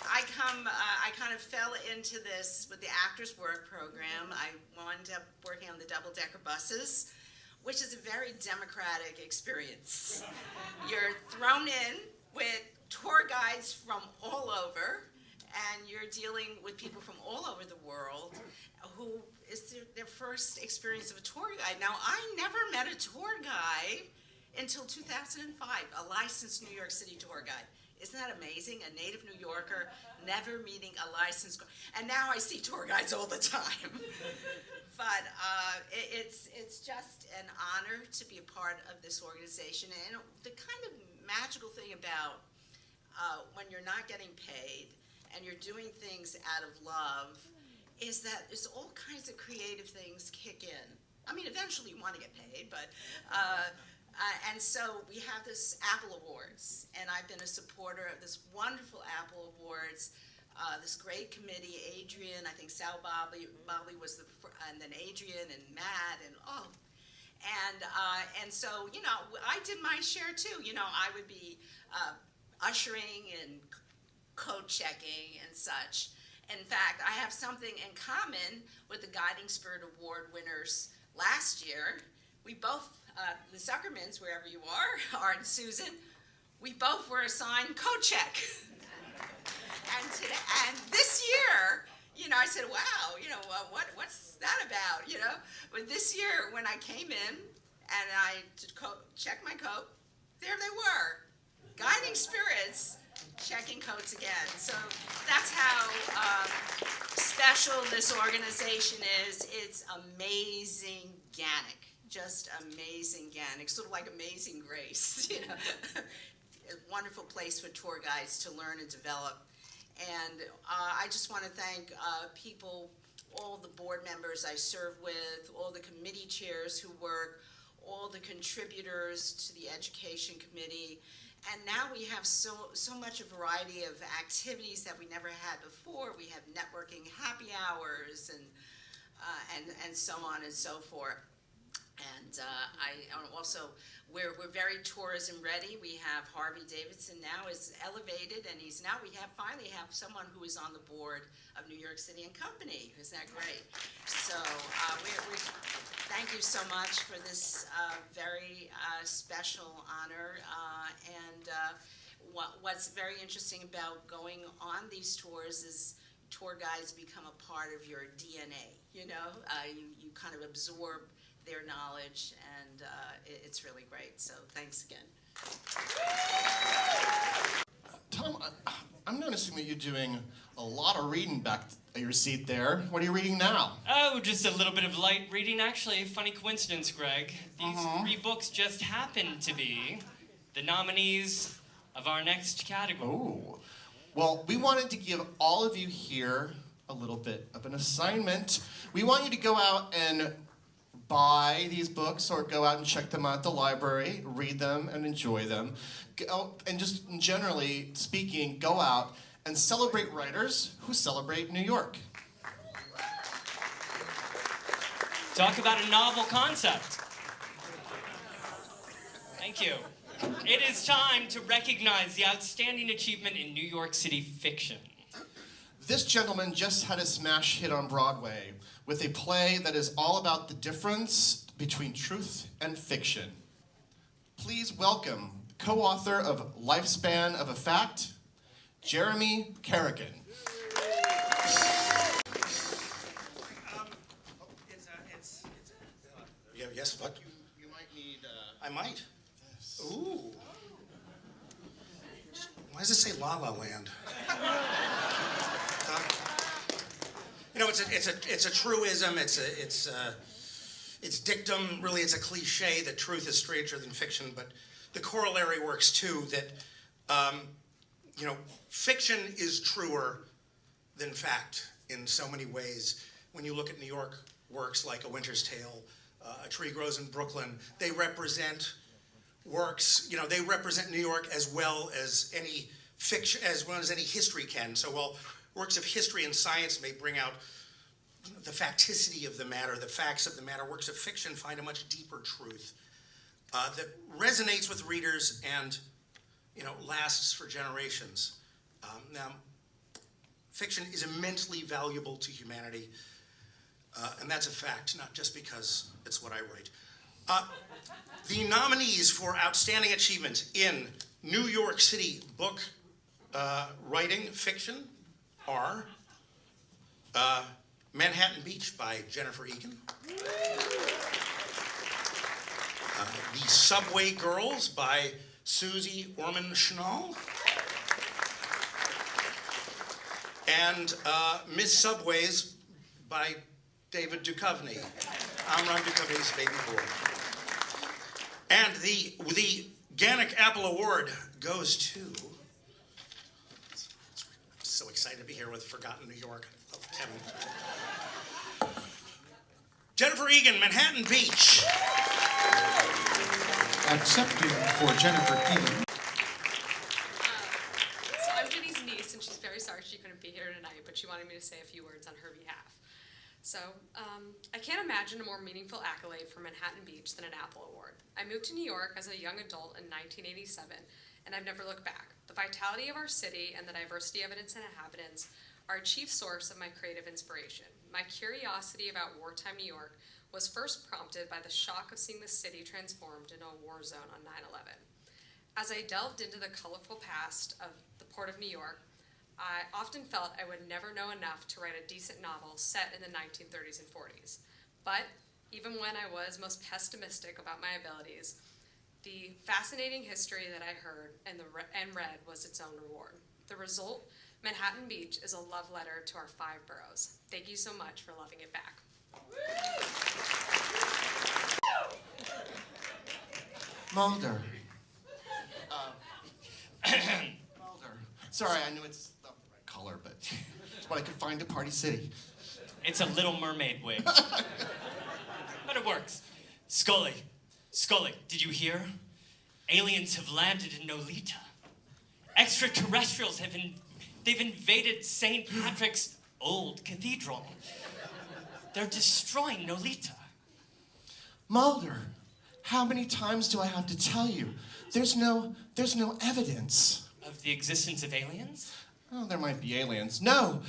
I kind of fell into this with the Actors Work Program. I wound up working on the double-decker buses, which is a very democratic experience. You're thrown in with tour guides from all over, and you're dealing with people from all over the world who is their first experience of a tour guide. Now, I never met a tour guide until 2005, a licensed New York City tour guide. Isn't that amazing? A native New Yorker never meeting a licensed, and now I see tour guides all the time. But it's just an honor to be a part of this organization. And the kind of magical thing about when you're not getting paid and you're doing things out of love is that there's all kinds of creative things kick in. I mean, eventually you want to get paid, but and so we have this Apple Awards, and I've been a supporter of this wonderful Apple Awards. This great committee, Adrian, I think Sal Bobley was and then Adrian and Matt and so, you know, I did my share too. You know, I would be ushering and code checking and such. In fact, I have something in common with the Guiding Spirit Award winners last year. We both, the Zuckermans, wherever you are, Art and Susan, we both were assigned code check. And this year, you know, I said, wow, you know, what's that about, you know? But this year, when I came in and I checked my coat, there they were, Guiding Spirits, checking coats again. So that's how special this organization is. It's amazing GANYC, just amazing GANYC, sort of like Amazing Grace, you know? A wonderful place for tour guides to learn and develop. And I just want to thank people, all the board members I serve with, all the committee chairs who work, all the contributors to the Education Committee. And now we have so much a variety of activities that we never had before. We have networking happy hours and so on and so forth. And we're very tourism ready. We have Harvey Davidson now is elevated, and we finally have someone who is on the board of New York City and Company. Isn't that great? So we thank you so much for this very special honor. What's very interesting about going on these tours is tour guides become a part of your DNA. You know, you kind of absorb their knowledge, and it's really great. So thanks again. Tom, I'm noticing that you're doing a lot of reading back at your seat there. What are you reading now? Oh, just a little bit of light reading. Actually, funny coincidence, Greg. These 3 books just happen to be the nominees of our next category. Oh. Well, we wanted to give all of you here a little bit of an assignment. We want you to go out and buy these books or go out and check them out at the library, read them and enjoy them. Go, and just generally speaking, go out and celebrate writers who celebrate New York. Talk about a novel concept. Thank you. It is time to recognize the outstanding achievement in New York City fiction. This gentleman just had a smash hit on Broadway with a play that is all about the difference between truth and fiction. Please welcome co-author of Lifespan of a Fact, Jeremy Carrigan. Yes, what? You might need... I might? Ooh. Why does it say La La Land? You know, it's a truism. It's dictum. Really, it's a cliche that truth is stranger than fiction. But the corollary works too. That you know, fiction is truer than fact in so many ways. When you look at New York works like A Winter's Tale, A Tree Grows in Brooklyn, they represent works. You know, they represent New York as well as any fiction, as well as any history can. So while works of history and science may bring out the facticity of the matter, the facts of the matter, works of fiction find a much deeper truth that resonates with readers and, you know, lasts for generations. Now, fiction is immensely valuable to humanity, and that's a fact, not just because it's what I write. The nominees for Outstanding Achievement in New York City book writing fiction are Manhattan Beach by Jennifer Egan, The Subway Girls by Susie Orman Schnall, and Miss Subways by David Duchovny. Amram Duchovny's baby boy. And the GANYC Apple Award goes to... I'm so excited to be here with Forgotten New York. Oh, Kevin. Jennifer Egan, Manhattan Beach. Accepted for Jennifer Egan. So I'm Jenny's niece, and she's very sorry she couldn't be here tonight, but she wanted me to say a few words on her behalf. So, I can't imagine a more meaningful accolade for Manhattan Beach than an Apple Award. I moved to New York as a young adult in 1987, and I've never looked back. The vitality of our city and the diversity of its inhabitants are a chief source of my creative inspiration. My curiosity about wartime New York was first prompted by the shock of seeing the city transformed into a war zone on 9/11. As I delved into the colorful past of the Port of New York, I often felt I would never know enough to write a decent novel set in the 1930s and 40s. But even when I was most pessimistic about my abilities, the fascinating history that I heard and read was its own reward. The result, Manhattan Beach, is a love letter to our 5 boroughs. Thank you so much for loving it back. Mulder. Mulder. Sorry, I knew it's not the right color, but it's what I could find at Party City. It's a Little Mermaid wig. But it works. Scully, did you hear? Aliens have landed in Nolita. Extraterrestrials they've invaded St. Patrick's old cathedral. They're destroying Nolita. Mulder, how many times do I have to tell you? There's no evidence. Of the existence of aliens? Oh, there might be aliens. No,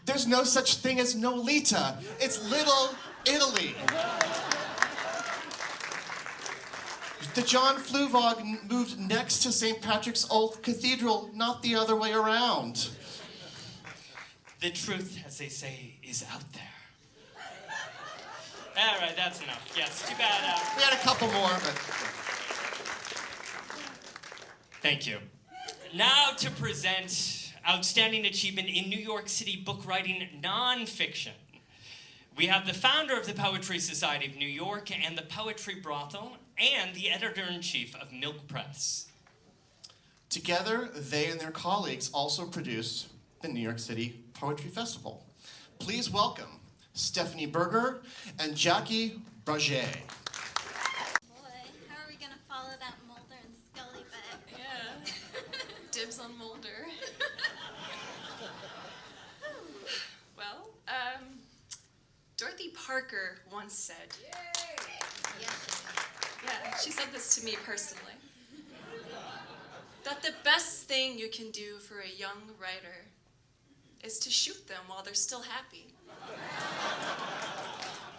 there's no such thing as Nolita. It's Little Italy. The John Fluvog moved next to St. Patrick's old cathedral, not the other way around. The truth, as they say, is out there. All right, that's enough. Yes, too bad. We had a couple more, but... Thank you. Now to present Outstanding Achievement in New York City Book Writing Nonfiction. We have the founder of the Poetry Society of New York and the Poetry Brothel, and the editor-in-chief of Milk Press. Together, they and their colleagues also produce the New York City Poetry Festival. Please welcome Stephanie Berger and Jackie Braget. Boy, how are we gonna follow that Mulder and Scully bet? Yeah. Dibs on Mulder. Well, Dorothy Parker once said, yeah, she said this to me personally, that the best thing you can do for a young writer is to shoot them while they're still happy.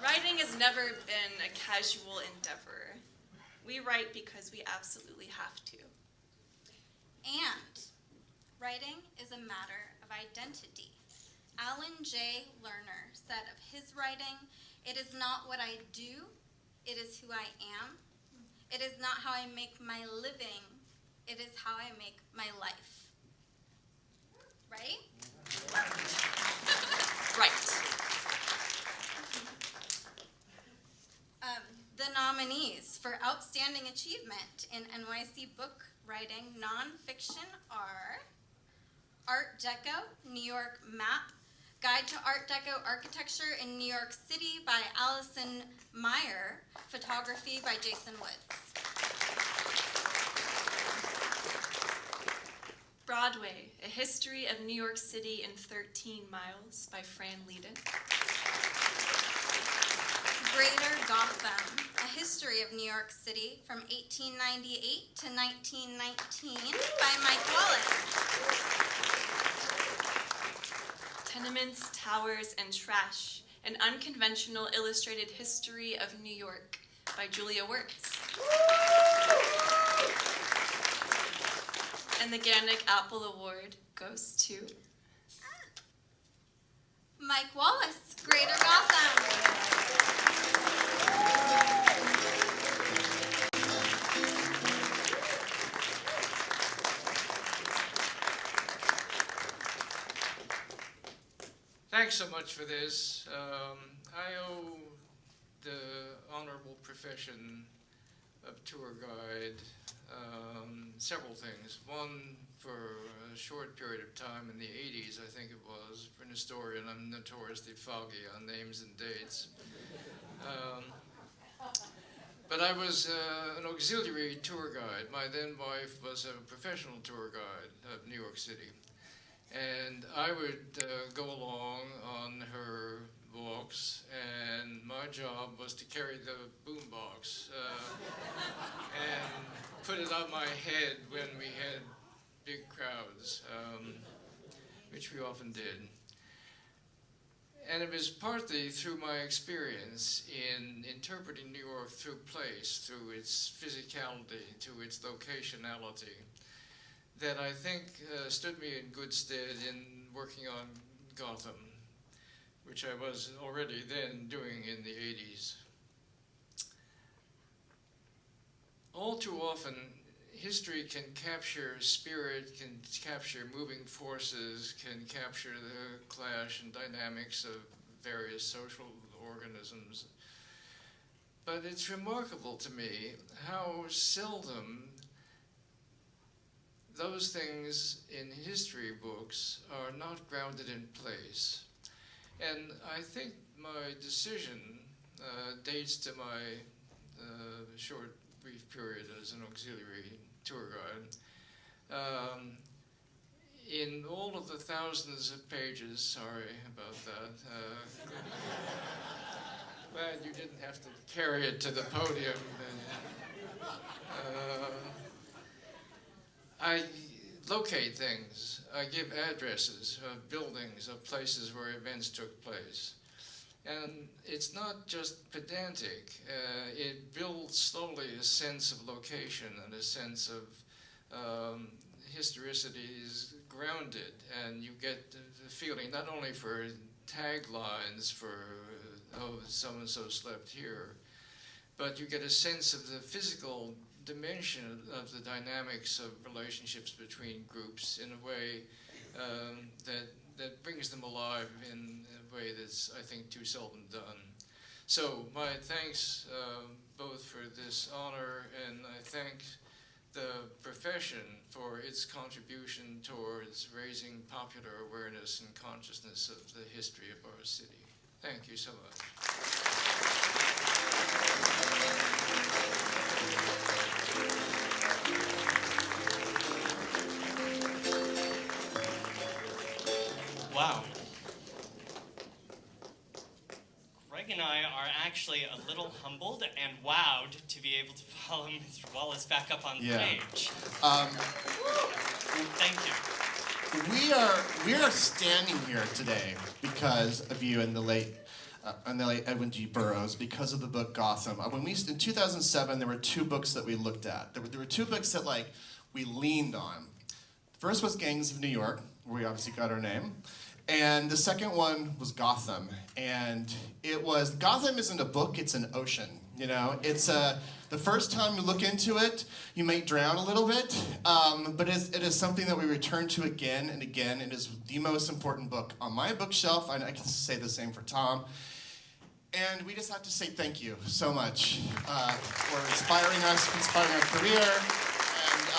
Writing has never been a casual endeavor. We write because we absolutely have to. And writing is a matter of identity. Alan J. Lerner said of his writing, "It is not what I do, it is who I am. It is not how I make my living, it is how I make my life." Right? Right. The nominees for Outstanding Achievement in NYC Book Writing Nonfiction are Art Deco, New York Map, Guide to Art Deco Architecture in New York City by Allison Meyer, photography by Jason Woods. Broadway, A History of New York City in 13 Miles by Fran Leeden. Greater Gotham, A History of New York City from 1898 to 1919 by Mike Wallace. Tenements, Towers, and Trash, An Unconventional Illustrated History of New York by Julia Wirtz. And the GANYC Apple Award goes to Mike Wallace, Greater Gotham. Thanks so much for this. I owe the honorable profession of tour guide several things. One, for a short period of time in the 80s, I think it was. For an historian, I'm notoriously foggy on names and dates. But I was an auxiliary tour guide. My then wife was a professional tour guide of New York City. And I would go along on her walks, and my job was to carry the boombox and put it on my head when we had big crowds, which we often did. And it was partly through my experience in interpreting New York through place, through its physicality, to its locationality, that I think stood me in good stead in working on Gotham, which I was already then doing in the 80s. All too often, history can capture spirit, can capture moving forces, can capture the clash and dynamics of various social organisms. But it's remarkable to me how seldom those things in history books are not grounded in place. And I think my decision dates to my short, brief period as an auxiliary tour guide. In all of the thousands of pages, sorry about that, glad you didn't have to carry it to the podium. I locate things. I give addresses of buildings, of places where events took place. And it's not just pedantic. It builds slowly a sense of location and a sense of historicity is grounded. And you get the feeling not only for taglines, for oh, so-and-so slept here. But you get a sense of the physical dimension of the dynamics of relationships between groups in a way that brings them alive in a way that's, I think, too seldom done. So my thanks both for this honor, and I thank the profession for its contribution towards raising popular awareness and consciousness of the history of our city. Thank you so much. Wow. Greg and I are actually a little humbled and wowed to be able to follow Mr. Wallace back up on stage. Thank you. We are standing here today because of you and the late Edwin G. Burroughs, because of the book Gotham. In 2007, there were two books that we looked at. There were two books that we leaned on. The first was Gangs of New York, where we obviously got our name. And the second one was Gotham. And Gotham isn't a book, it's an ocean. You know, it's the first time you look into it, you may drown a little bit, but it is something that we return to again and again. It is the most important book on my bookshelf. I can say the same for Tom. And we just have to say thank you so much for inspiring us, inspiring our career,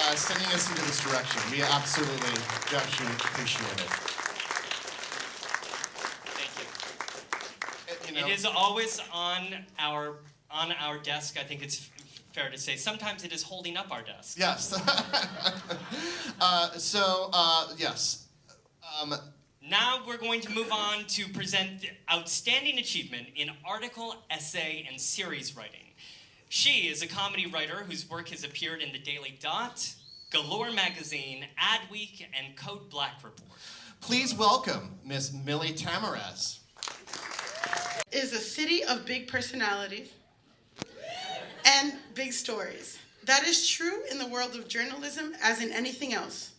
and sending us into this direction. We absolutely appreciate it. It is always on our desk. I think it's fair to say. Sometimes it is holding up our desk. Yes. Yes. Now we're going to move on to present the outstanding achievement in article, essay, and series writing. She is a comedy writer whose work has appeared in the Daily Dot, Galore Magazine, Adweek, and Code Black Report. Please welcome Miss Millie Tamarez. Is a city of big personalities and big stories. That is true in the world of journalism as in anything else.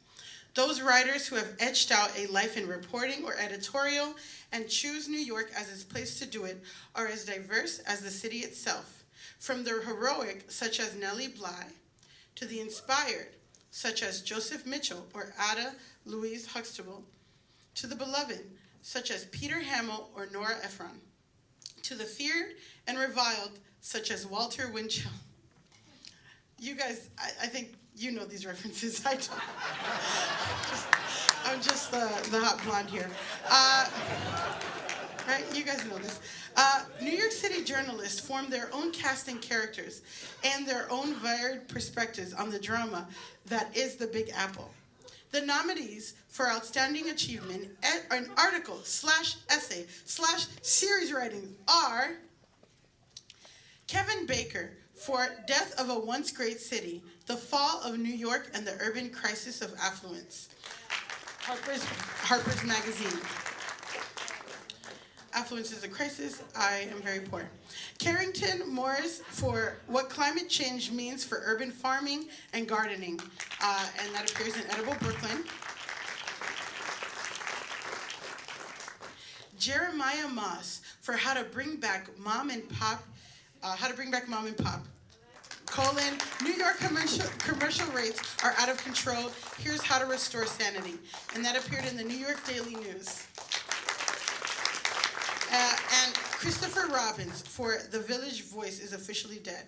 Those writers who have etched out a life in reporting or editorial and choose New York as its place to do it are as diverse as the city itself. From the heroic, such as Nellie Bly, to the inspired, such as Joseph Mitchell or Ada Louise Huxtable, to the beloved, such as Peter Hamill or Nora Ephron, to the feared and reviled, such as Walter Winchell. You guys, I think you know these references. I don't. I'm just the hot blonde here. Right? You guys know this. New York City journalists form their own casting characters and their own varied perspectives on the drama that is the Big Apple. The nominees for Outstanding Achievement in article / essay / series writing are Kevin Baker for Death of a Once Great City, The Fall of New York and the Urban Crisis of Affluence, Harper's Magazine. Affluence is a crisis, I am very poor. Carrington Morris for What Climate Change Means for Urban Farming and Gardening, and that appears in Edible Brooklyn. Jeremiah Moss for How to Bring Back Mom and Pop, New York commercial rates are out of control. Here's how to restore sanity. And that appeared in the New York Daily News. And Christopher Robbins for The Village Voice is Officially Dead.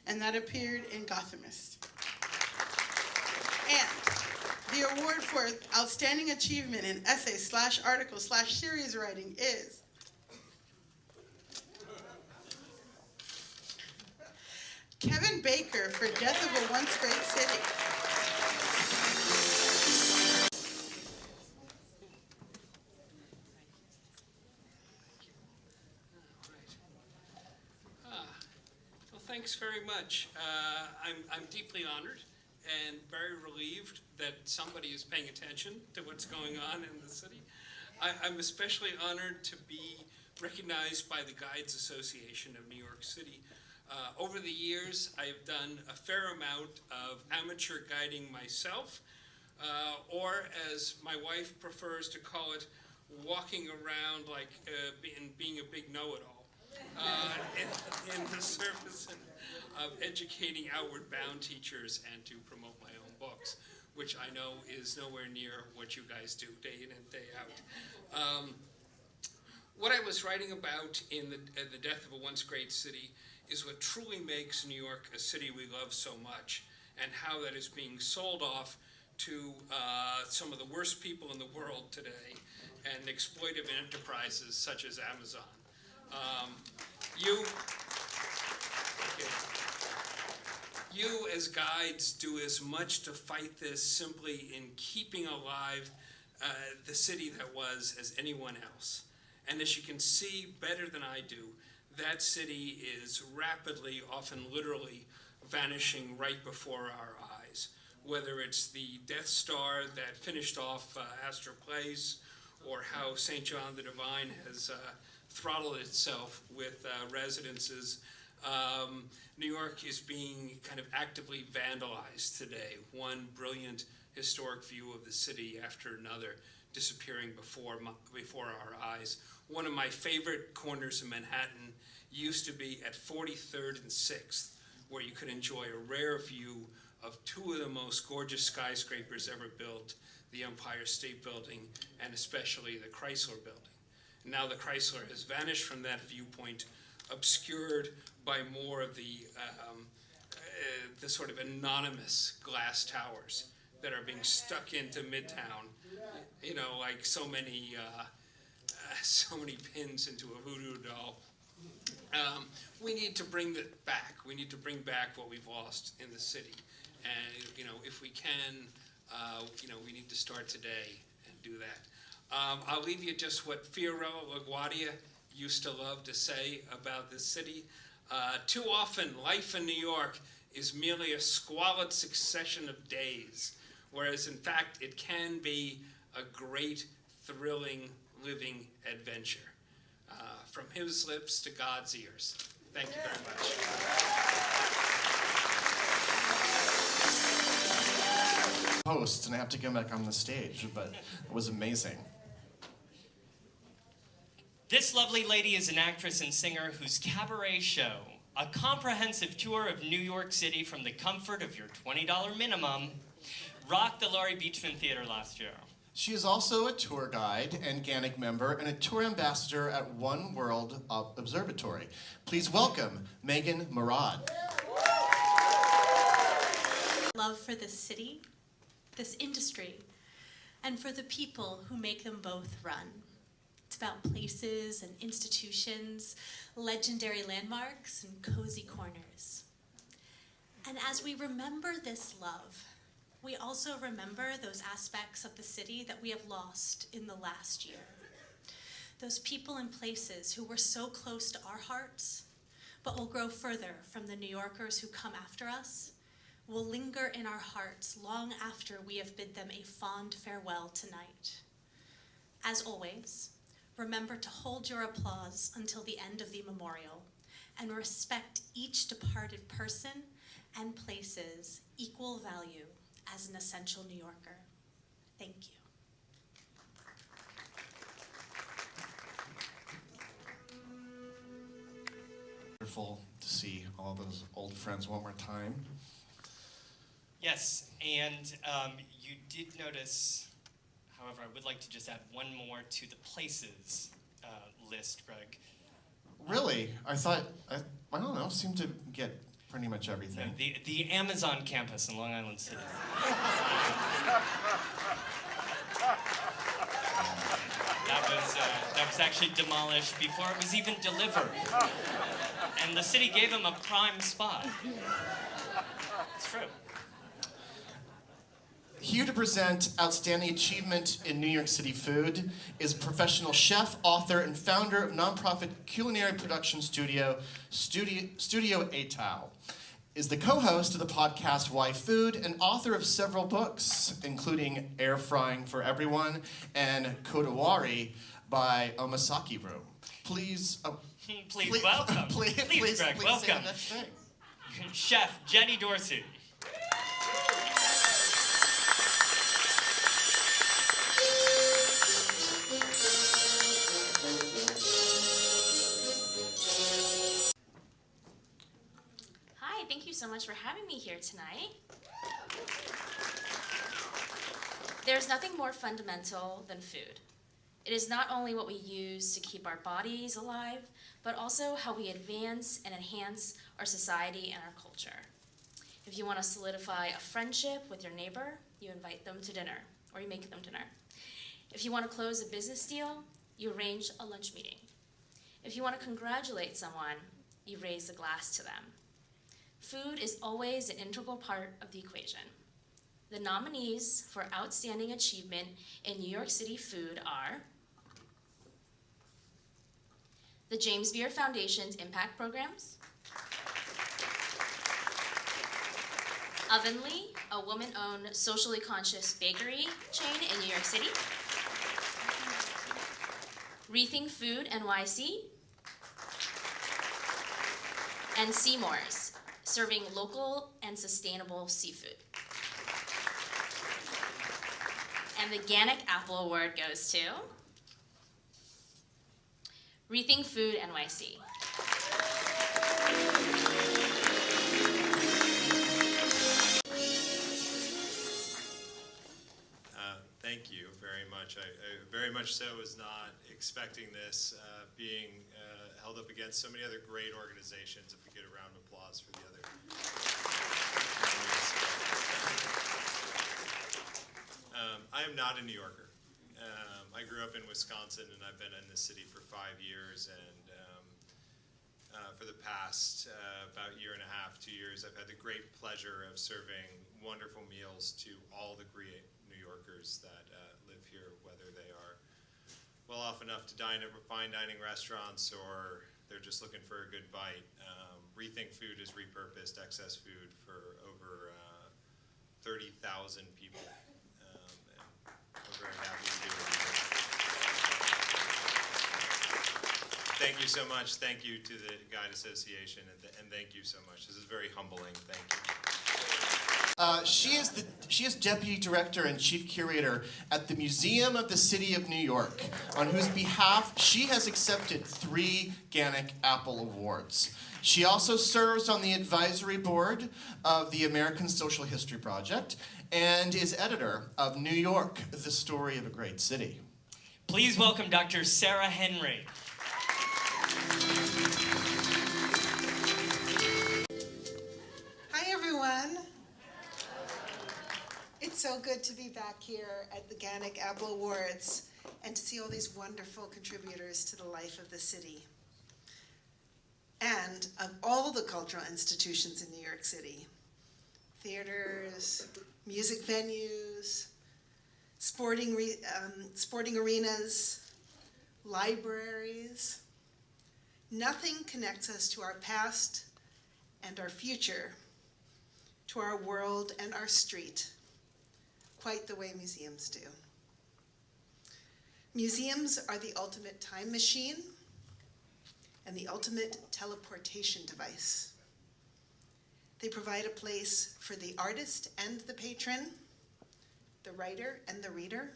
And that appeared in Gothamist. And the award for Outstanding Achievement in essay / article / series writing is Kevin Baker for Death of a Once Great City. Well, thanks very much. I'm deeply honored and very relieved that somebody is paying attention to what's going on in the city. I'm especially honored to be recognized by the Guides Association of New York City. Over the years, I've done a fair amount of amateur guiding myself, or as my wife prefers to call it, walking around like being a big know-it-all. in the service of educating outward bound teachers and to promote my own books, which I know is nowhere near what you guys do day in and day out. What I was writing about in the Death of a Once Great City is what truly makes New York a city we love so much, and how that is being sold off to some of the worst people in the world today, and exploitive enterprises such as Amazon. You as guides do as much to fight this simply in keeping alive the city that was as anyone else. And as you can see better than I do, that city is rapidly, often literally, vanishing right before our eyes. Whether it's the Death Star that finished off Astor Place, or how St. John the Divine has throttled itself with residences. New York is being kind of actively vandalized today. One brilliant historic view of the city after another disappearing before our eyes. One of my favorite corners of Manhattan used to be at 43rd and 6th, where you could enjoy a rare view of two of the most gorgeous skyscrapers ever built, the Empire State Building and especially the Chrysler Building. Now the Chrysler has vanished from that viewpoint, obscured by more of the sort of anonymous glass towers that are being stuck into Midtown, you know, like so many pins into a voodoo doll. We need to bring that back. We need to bring back what we've lost in the city. And, you know, if we can, you know, we need to start today and do that. I'll leave you just what Fiorello LaGuardia used to love to say about this city. Too often, life in New York is merely a squalid succession of days, whereas in fact, it can be a great, thrilling, living adventure. From his lips to God's ears. Thank you very much. Hosts, and I have to come back on the stage, but it was amazing. This lovely lady is an actress and singer whose cabaret show, a comprehensive tour of New York City from the comfort of your $20 minimum, rocked the Laurie Beachman Theater last year. She is also a tour guide and GANYC member and a tour ambassador at One World Observatory. Please welcome Megan Murad. Love for this city, this industry, and for the people who make them both run. It's about places and institutions, legendary landmarks and cozy corners. And as we remember this love, we also remember those aspects of the city that we have lost in the last year. Those people and places who were so close to our hearts, but will grow further from the New Yorkers who come after us, will linger in our hearts long after we have bid them a fond farewell tonight. As always, remember to hold your applause until the end of the memorial and respect each departed person and place's equal value as an essential New Yorker. Thank you. Wonderful to see all those old friends one more time. Yes, and you did notice, however, I would like to just add one more to the places list, Greg. Really? I don't know, seemed to get pretty much everything. No, the Amazon campus in Long Island City. That was actually demolished before it was even delivered. And the city gave them a prime spot. It's true. Here to present Outstanding Achievement in New York City Food is professional chef, author, and founder of nonprofit culinary production studio, Studio Etau. Is the co-host of the podcast Why Food and author of several books, including Air Frying for Everyone and Kodawari by Omasaki Room. Please welcome. Please, Greg, say welcome. the next thing. Chef Jenny Dorsey. much for having me here tonight. There's nothing more fundamental than food. It is not only what we use to keep our bodies alive, but also how we advance and enhance our society and our culture. If you want to solidify a friendship with your neighbor, you invite them to dinner, or you make them dinner. If you want to close a business deal, you arrange a lunch meeting. If you want to congratulate someone, you raise a glass to them. Food is always an integral part of the equation. The nominees for Outstanding Achievement in New York City Food are the James Beard Foundation's Impact Programs, Ovenly, a woman-owned, socially conscious bakery chain in New York City, Rethink Food NYC, and Seymour's, serving local and sustainable seafood. And the GANYC Apple Award goes to Rethink Food NYC. Thank you very much. I very much so was not expecting this being held up against so many other great organizations. If we get a round of applause for the other. I am not a New Yorker. I grew up in Wisconsin, and I've been in this city for 5 years, and for the past about year and a half, 2 years, I've had the great pleasure of serving wonderful meals to all the great New Yorkers that live here, whether they are well off enough to dine at fine dining restaurants or they're just looking for a good bite. Rethink Food has repurposed excess food for over 30,000 people. We're very happy to do it. Thank you so much. Thank you to the Guide Association, and thank you so much. This is very humbling. Thank you. She is Deputy Director and Chief Curator at the Museum of the City of New York, on whose behalf she has accepted 3 GANYC Apple Awards. She also serves on the advisory board of the American Social History Project and is editor of New York, The Story of a Great City. Please welcome Dr. Sarah Henry. Hi, everyone. It's so good to be back here at the GANYC Apple Awards and to see all these wonderful contributors to the life of the city and of all the cultural institutions in New York City. Theaters, music venues, sporting arenas, libraries. Nothing connects us to our past and our future, to our world and our street, quite the way museums do. Museums are the ultimate time machine and the ultimate teleportation device. They provide a place for the artist and the patron, the writer and the reader,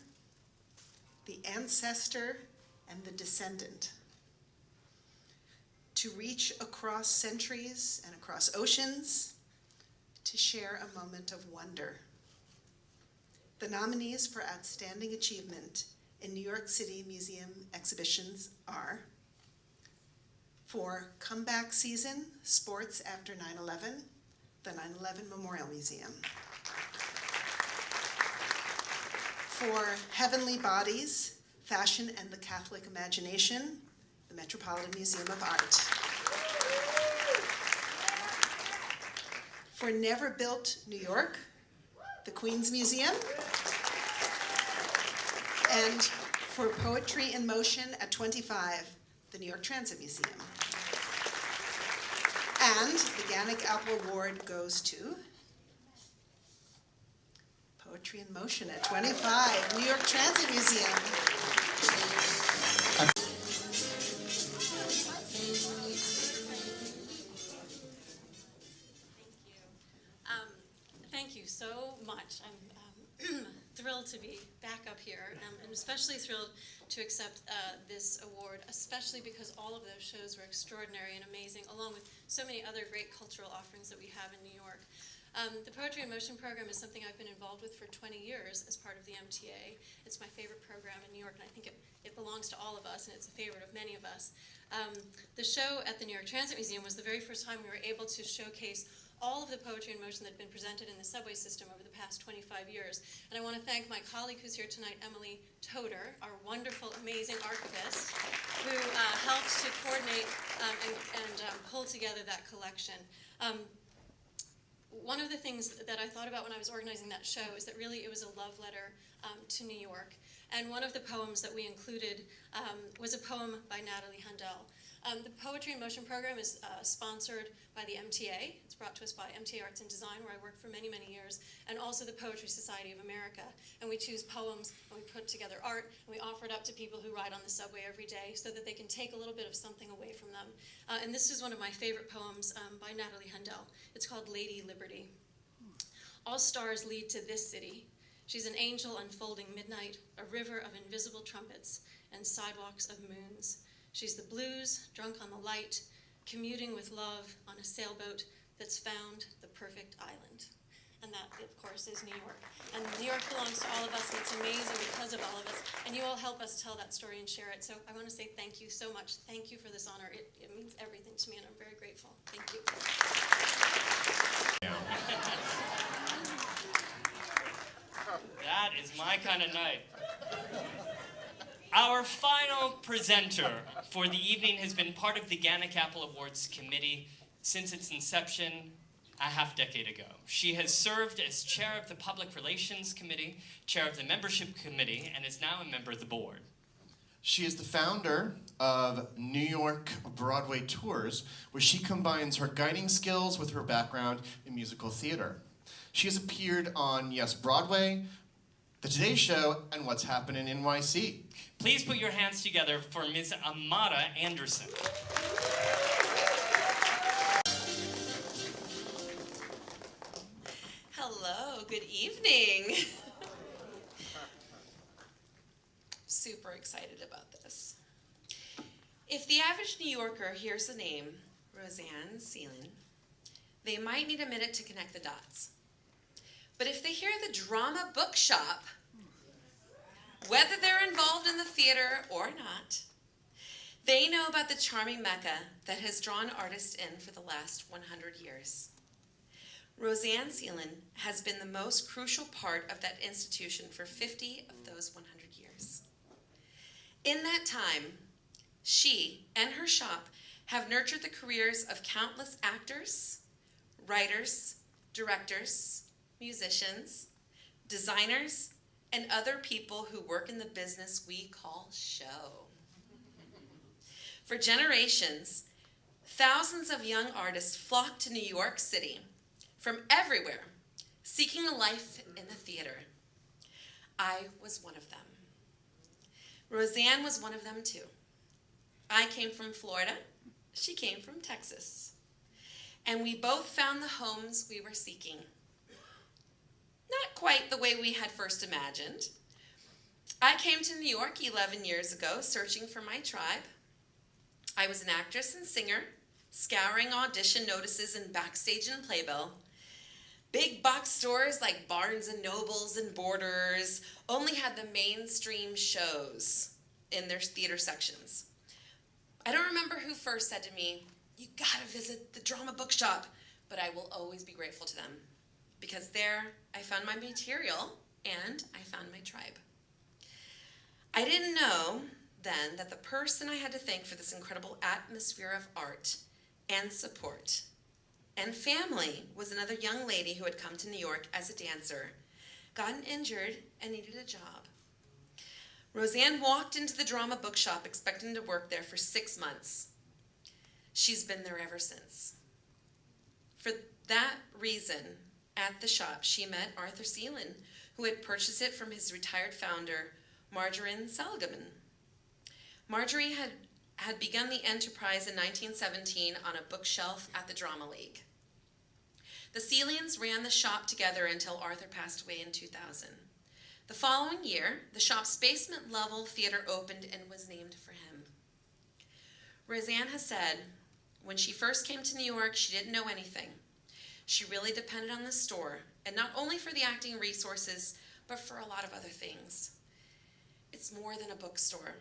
the ancestor and the descendant, to reach across centuries and across oceans, to share a moment of wonder. The nominees for Outstanding Achievement in New York City Museum exhibitions are for Comeback Season, Sports After 9/11, the 9/11 Memorial Museum. For Heavenly Bodies, Fashion and the Catholic Imagination, the Metropolitan Museum of Art. For Never Built New York, the Queens Museum. And for Poetry in Motion at 25, the New York Transit Museum. And the GANYC Apple Award goes to Poetry in Motion at 25, New York Transit Museum. Thank you so much. thrilled to be back up here, and especially thrilled to accept this award, especially because all of those shows were extraordinary and amazing, along with so many other great cultural offerings that we have in New York. The Poetry in Motion program is something I've been involved with for 20 years as part of the MTA. It's my favorite program in New York, and I think it belongs to all of us, and it's a favorite of many of us. The show at the New York Transit Museum was the very first time we were able to showcase all of the poetry in motion that had been presented in the subway system over the past 25 years. And I want to thank my colleague who's here tonight, Emily Toder, our wonderful, amazing archivist, who helped to coordinate and pull together that collection. One of the things that I thought about when I was organizing that show is that really it was a love letter to New York. And one of the poems that we included was a poem by Natalie Handel. The Poetry in Motion program is sponsored by the MTA. It's brought to us by MTA Arts and Design, where I worked for many, many years, and also the Poetry Society of America. And we choose poems, and we put together art, and we offer it up to people who ride on the subway every day so that they can take a little bit of something away from them. And this is one of my favorite poems by Natalie Handel. It's called Lady Liberty. All stars lead to this city. She's an angel unfolding midnight, a river of invisible trumpets and sidewalks of moons. She's the blues, drunk on the light, commuting with love on a sailboat that's found the perfect island. And that, of course, is New York. And New York belongs to all of us, and it's amazing because of all of us. And you all help us tell that story and share it. So I want to say thank you so much. Thank you for this honor. It means everything to me, and I'm very grateful. Thank you. That is my kind of night. Our final presenter for the evening has been part of the GANYC Apple Awards committee since its inception a half-decade ago. She has served as chair of the Public Relations Committee, chair of the Membership Committee, and is now a member of the board. She is the founder of New York Broadway Tours, where she combines her guiding skills with her background in musical theater. She has appeared on Yes Broadway, The Today Show, and What's Happening in NYC. Please put your hands together for Ms. Amara Anderson. Hello, good evening. Super excited about this. If the average New Yorker hears the name Roseanne Seelan, they might need a minute to connect the dots. But if they hear the Drama Bookshop, whether they're involved in the theater or not, they know about the charming mecca that has drawn artists in for the last 100 years. Roseanne Seelan has been the most crucial part of that institution for 50 of those 100 years. In that time, she and her shop have nurtured the careers of countless actors, writers, directors, musicians, designers, and other people who work in the business we call show. For generations, thousands of young artists flocked to New York City from everywhere, seeking a life in the theater. I was one of them. Roseanne was one of them too. I came from Florida, she came from Texas. And we both found the homes we were seeking. Not quite the way we had first imagined. I came to New York 11 years ago, searching for my tribe. I was an actress and singer, scouring audition notices and backstage in Playbill. Big box stores like Barnes & Nobles and Borders only had the mainstream shows in their theater sections. I don't remember who first said to me, "You gotta visit the Drama Bookshop," but I will always be grateful to them, because there I found my material and I found my tribe. I didn't know then that the person I had to thank for this incredible atmosphere of art and support and family was another young lady who had come to New York as a dancer, gotten injured, and needed a job. Roseanne walked into the Drama Bookshop expecting to work there for 6 months. She's been there ever since. For that reason, at the shop, she met Arthur Seelan, who had purchased it from his retired founder, Marjorie Seligman. Marjorie had begun the enterprise in 1917 on a bookshelf at the Drama League. The Sealians ran the shop together until Arthur passed away in 2000. The following year, the shop's basement level theater opened and was named for him. Roseanne has said, when she first came to New York, she didn't know anything. She really depended on the store, and not only for the acting resources, but for a lot of other things. It's more than a bookstore.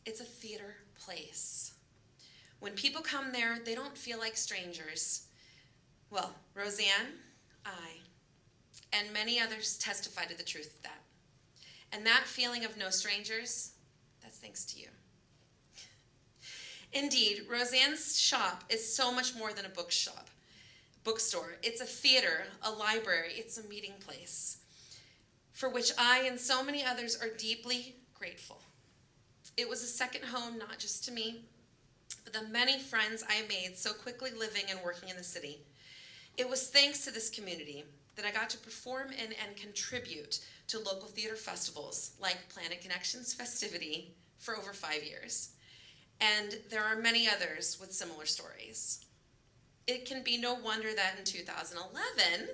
It's a theater place. When people come there, they don't feel like strangers. Well, Roseanne, I, and many others testify to the truth of that. And that feeling of no strangers, that's thanks to you. Indeed, Roseanne's shop is so much more than a bookstore. It's a theater, a library, it's a meeting place, for which I and so many others are deeply grateful. It was a second home, not just to me, but the many friends I made so quickly living and working in the city. It was thanks to this community that I got to perform in and contribute to local theater festivals like Planet Connections Festivity for over 5 years. And there are many others with similar stories. It can be no wonder that in 2011,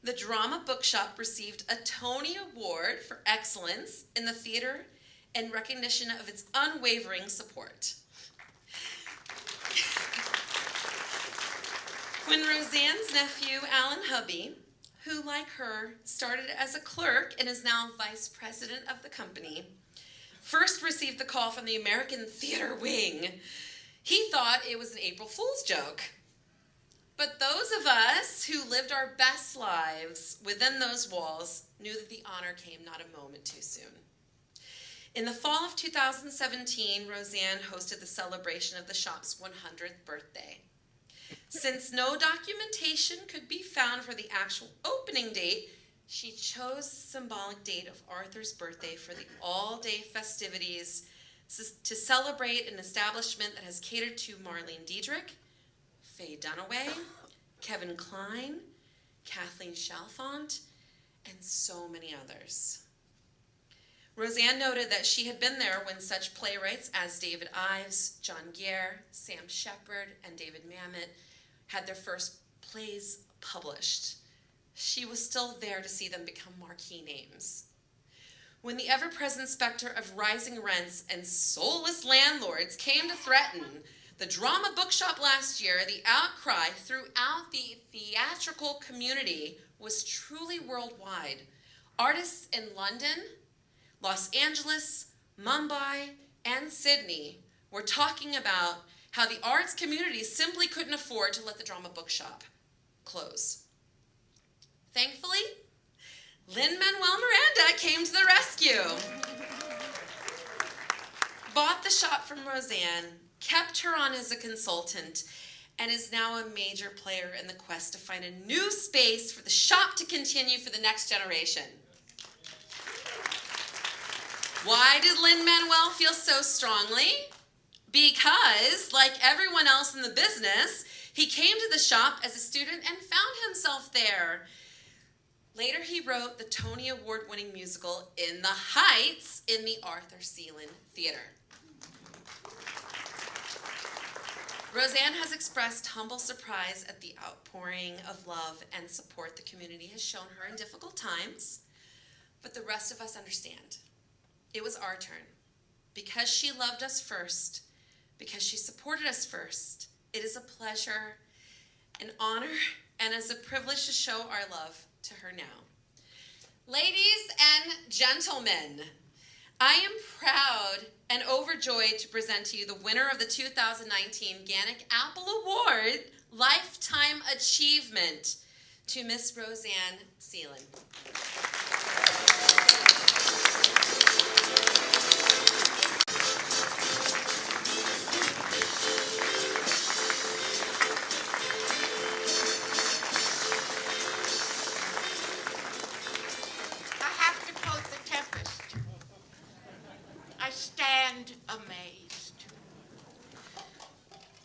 the Drama Bookshop received a Tony Award for excellence in the theater in recognition of its unwavering support. When Roseanne's nephew, Alan Hubby, who like her started as a clerk and is now vice president of the company, first received the call from the American Theater Wing, he thought it was an April Fool's joke. But those of us who lived our best lives within those walls knew that the honor came not a moment too soon. In the fall of 2017, Roseanne hosted the celebration of the shop's 100th birthday. Since no documentation could be found for the actual opening date, she chose the symbolic date of Arthur's birthday for the all-day festivities to celebrate an establishment that has catered to Marlene Dietrich, Faye Dunaway, Kevin Kline, Kathleen Chalfant, and so many others. Roseanne noted that she had been there when such playwrights as David Ives, John Guerre, Sam Shepard, and David Mamet had their first plays published. She was still there to see them become marquee names. When the ever-present specter of rising rents and soulless landlords came to threaten the Drama Bookshop last year, the outcry throughout the theatrical community was truly worldwide. Artists in London, Los Angeles, Mumbai, and Sydney were talking about how the arts community simply couldn't afford to let the Drama Bookshop close. Lin-Manuel Miranda came to the rescue. Bought the shop from Roseanne, kept her on as a consultant, and is now a major player in the quest to find a new space for the shop to continue for the next generation. Why did Lin-Manuel feel so strongly? Because, like everyone else in the business, he came to the shop as a student and found himself there. Later, he wrote the Tony Award-winning musical In the Heights in the Arthur Seelan Theater. Roseanne has expressed humble surprise at the outpouring of love and support the community has shown her in difficult times, but the rest of us understand. It was our turn. Because she loved us first, because she supported us first, it is a pleasure, an honor, and as a privilege to show our love to her now. Ladies and gentlemen, I am proud and overjoyed to present to you the winner of the 2019 GANYC Apple Award Lifetime Achievement, to Miss Roseanne Seelan. Amazed.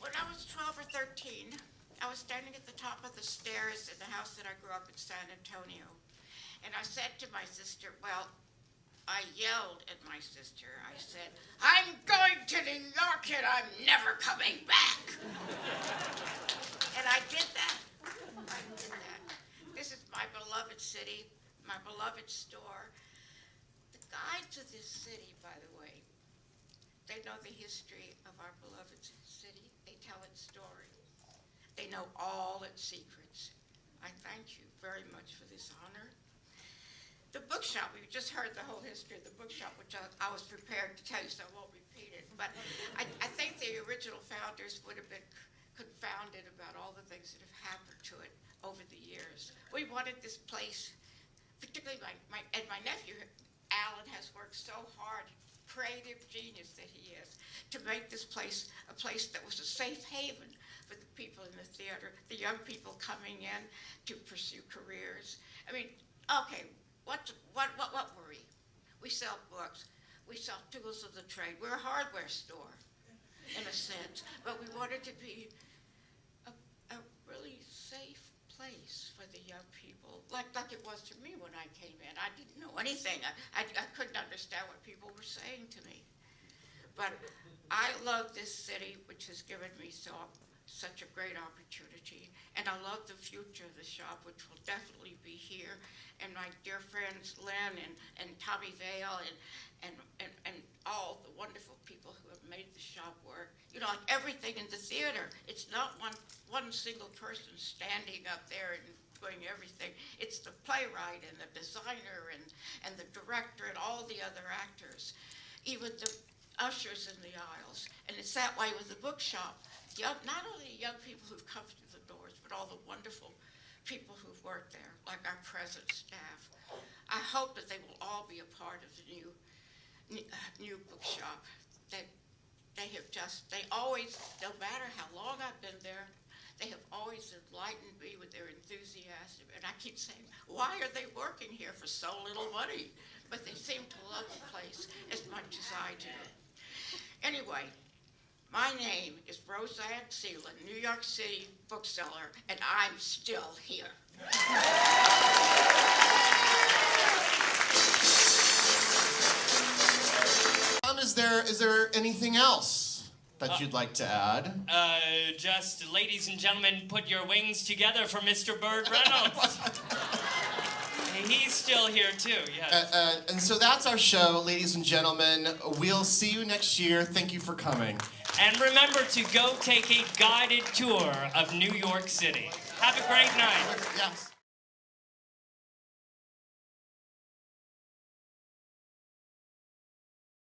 When I was 12 or 13, I was standing at the top of the stairs in the house that I grew up in San Antonio. And I said to my sister, well, I yelled at my sister. I said, I'm going to New York and I'm never coming back. And I did that. I did that. my beloved city, my beloved store. The guides of this city, by the way, they know the history of our beloved city. They tell its story. They know all its secrets. I thank you very much for this honor. The bookshop, we just heard the whole history of the bookshop, which I was prepared to tell you, so I won't repeat it. But I think the original founders would have been confounded about all the things that have happened to it over the years. We wanted this place, particularly my nephew, Alan, has worked so hard, creative genius that he is, to make this place a place that was a safe haven for the people in the theater, the young people coming in to pursue careers. I mean, okay, what were we? We sell books. We sell tools of the trade. We're a hardware store, in a sense, but we wanted to be a really safe place for the young people, like it was to me when I came in. I didn't know anything. I couldn't understand what people were saying to me. But I love this city, which has given me such a great opportunity. And I love the future of the shop, which will definitely be here. And my dear friends Lynn and Tommy Vale and all the wonderful people who have made the shop work. You know, like everything in the theater, it's not one single person standing up there and doing everything. It's the playwright and the designer and the director and all the other actors, even the ushers in the aisles. And it's that way with the bookshop. Not only young people who've come through the doors, but all the wonderful people who've worked there, like our present staff. I hope that they will all be a part of the new bookshop. They always, no matter how long I've been there, they have always enlightened me with their enthusiasm. And I keep saying, why are they working here for so little money? But they seem to love the place as much as I do. Anyway, my name is Roseanne Seelan, New York City bookseller, and I'm still here. Is there anything else that you'd like to add? Just, ladies and gentlemen, put your wings together for Mr. Bird Reynolds. He's still here too, yes. And so that's our show, ladies and gentlemen. We'll see you next year. Thank you for coming. And remember to go take a guided tour of New York City. Have a great night. Yes.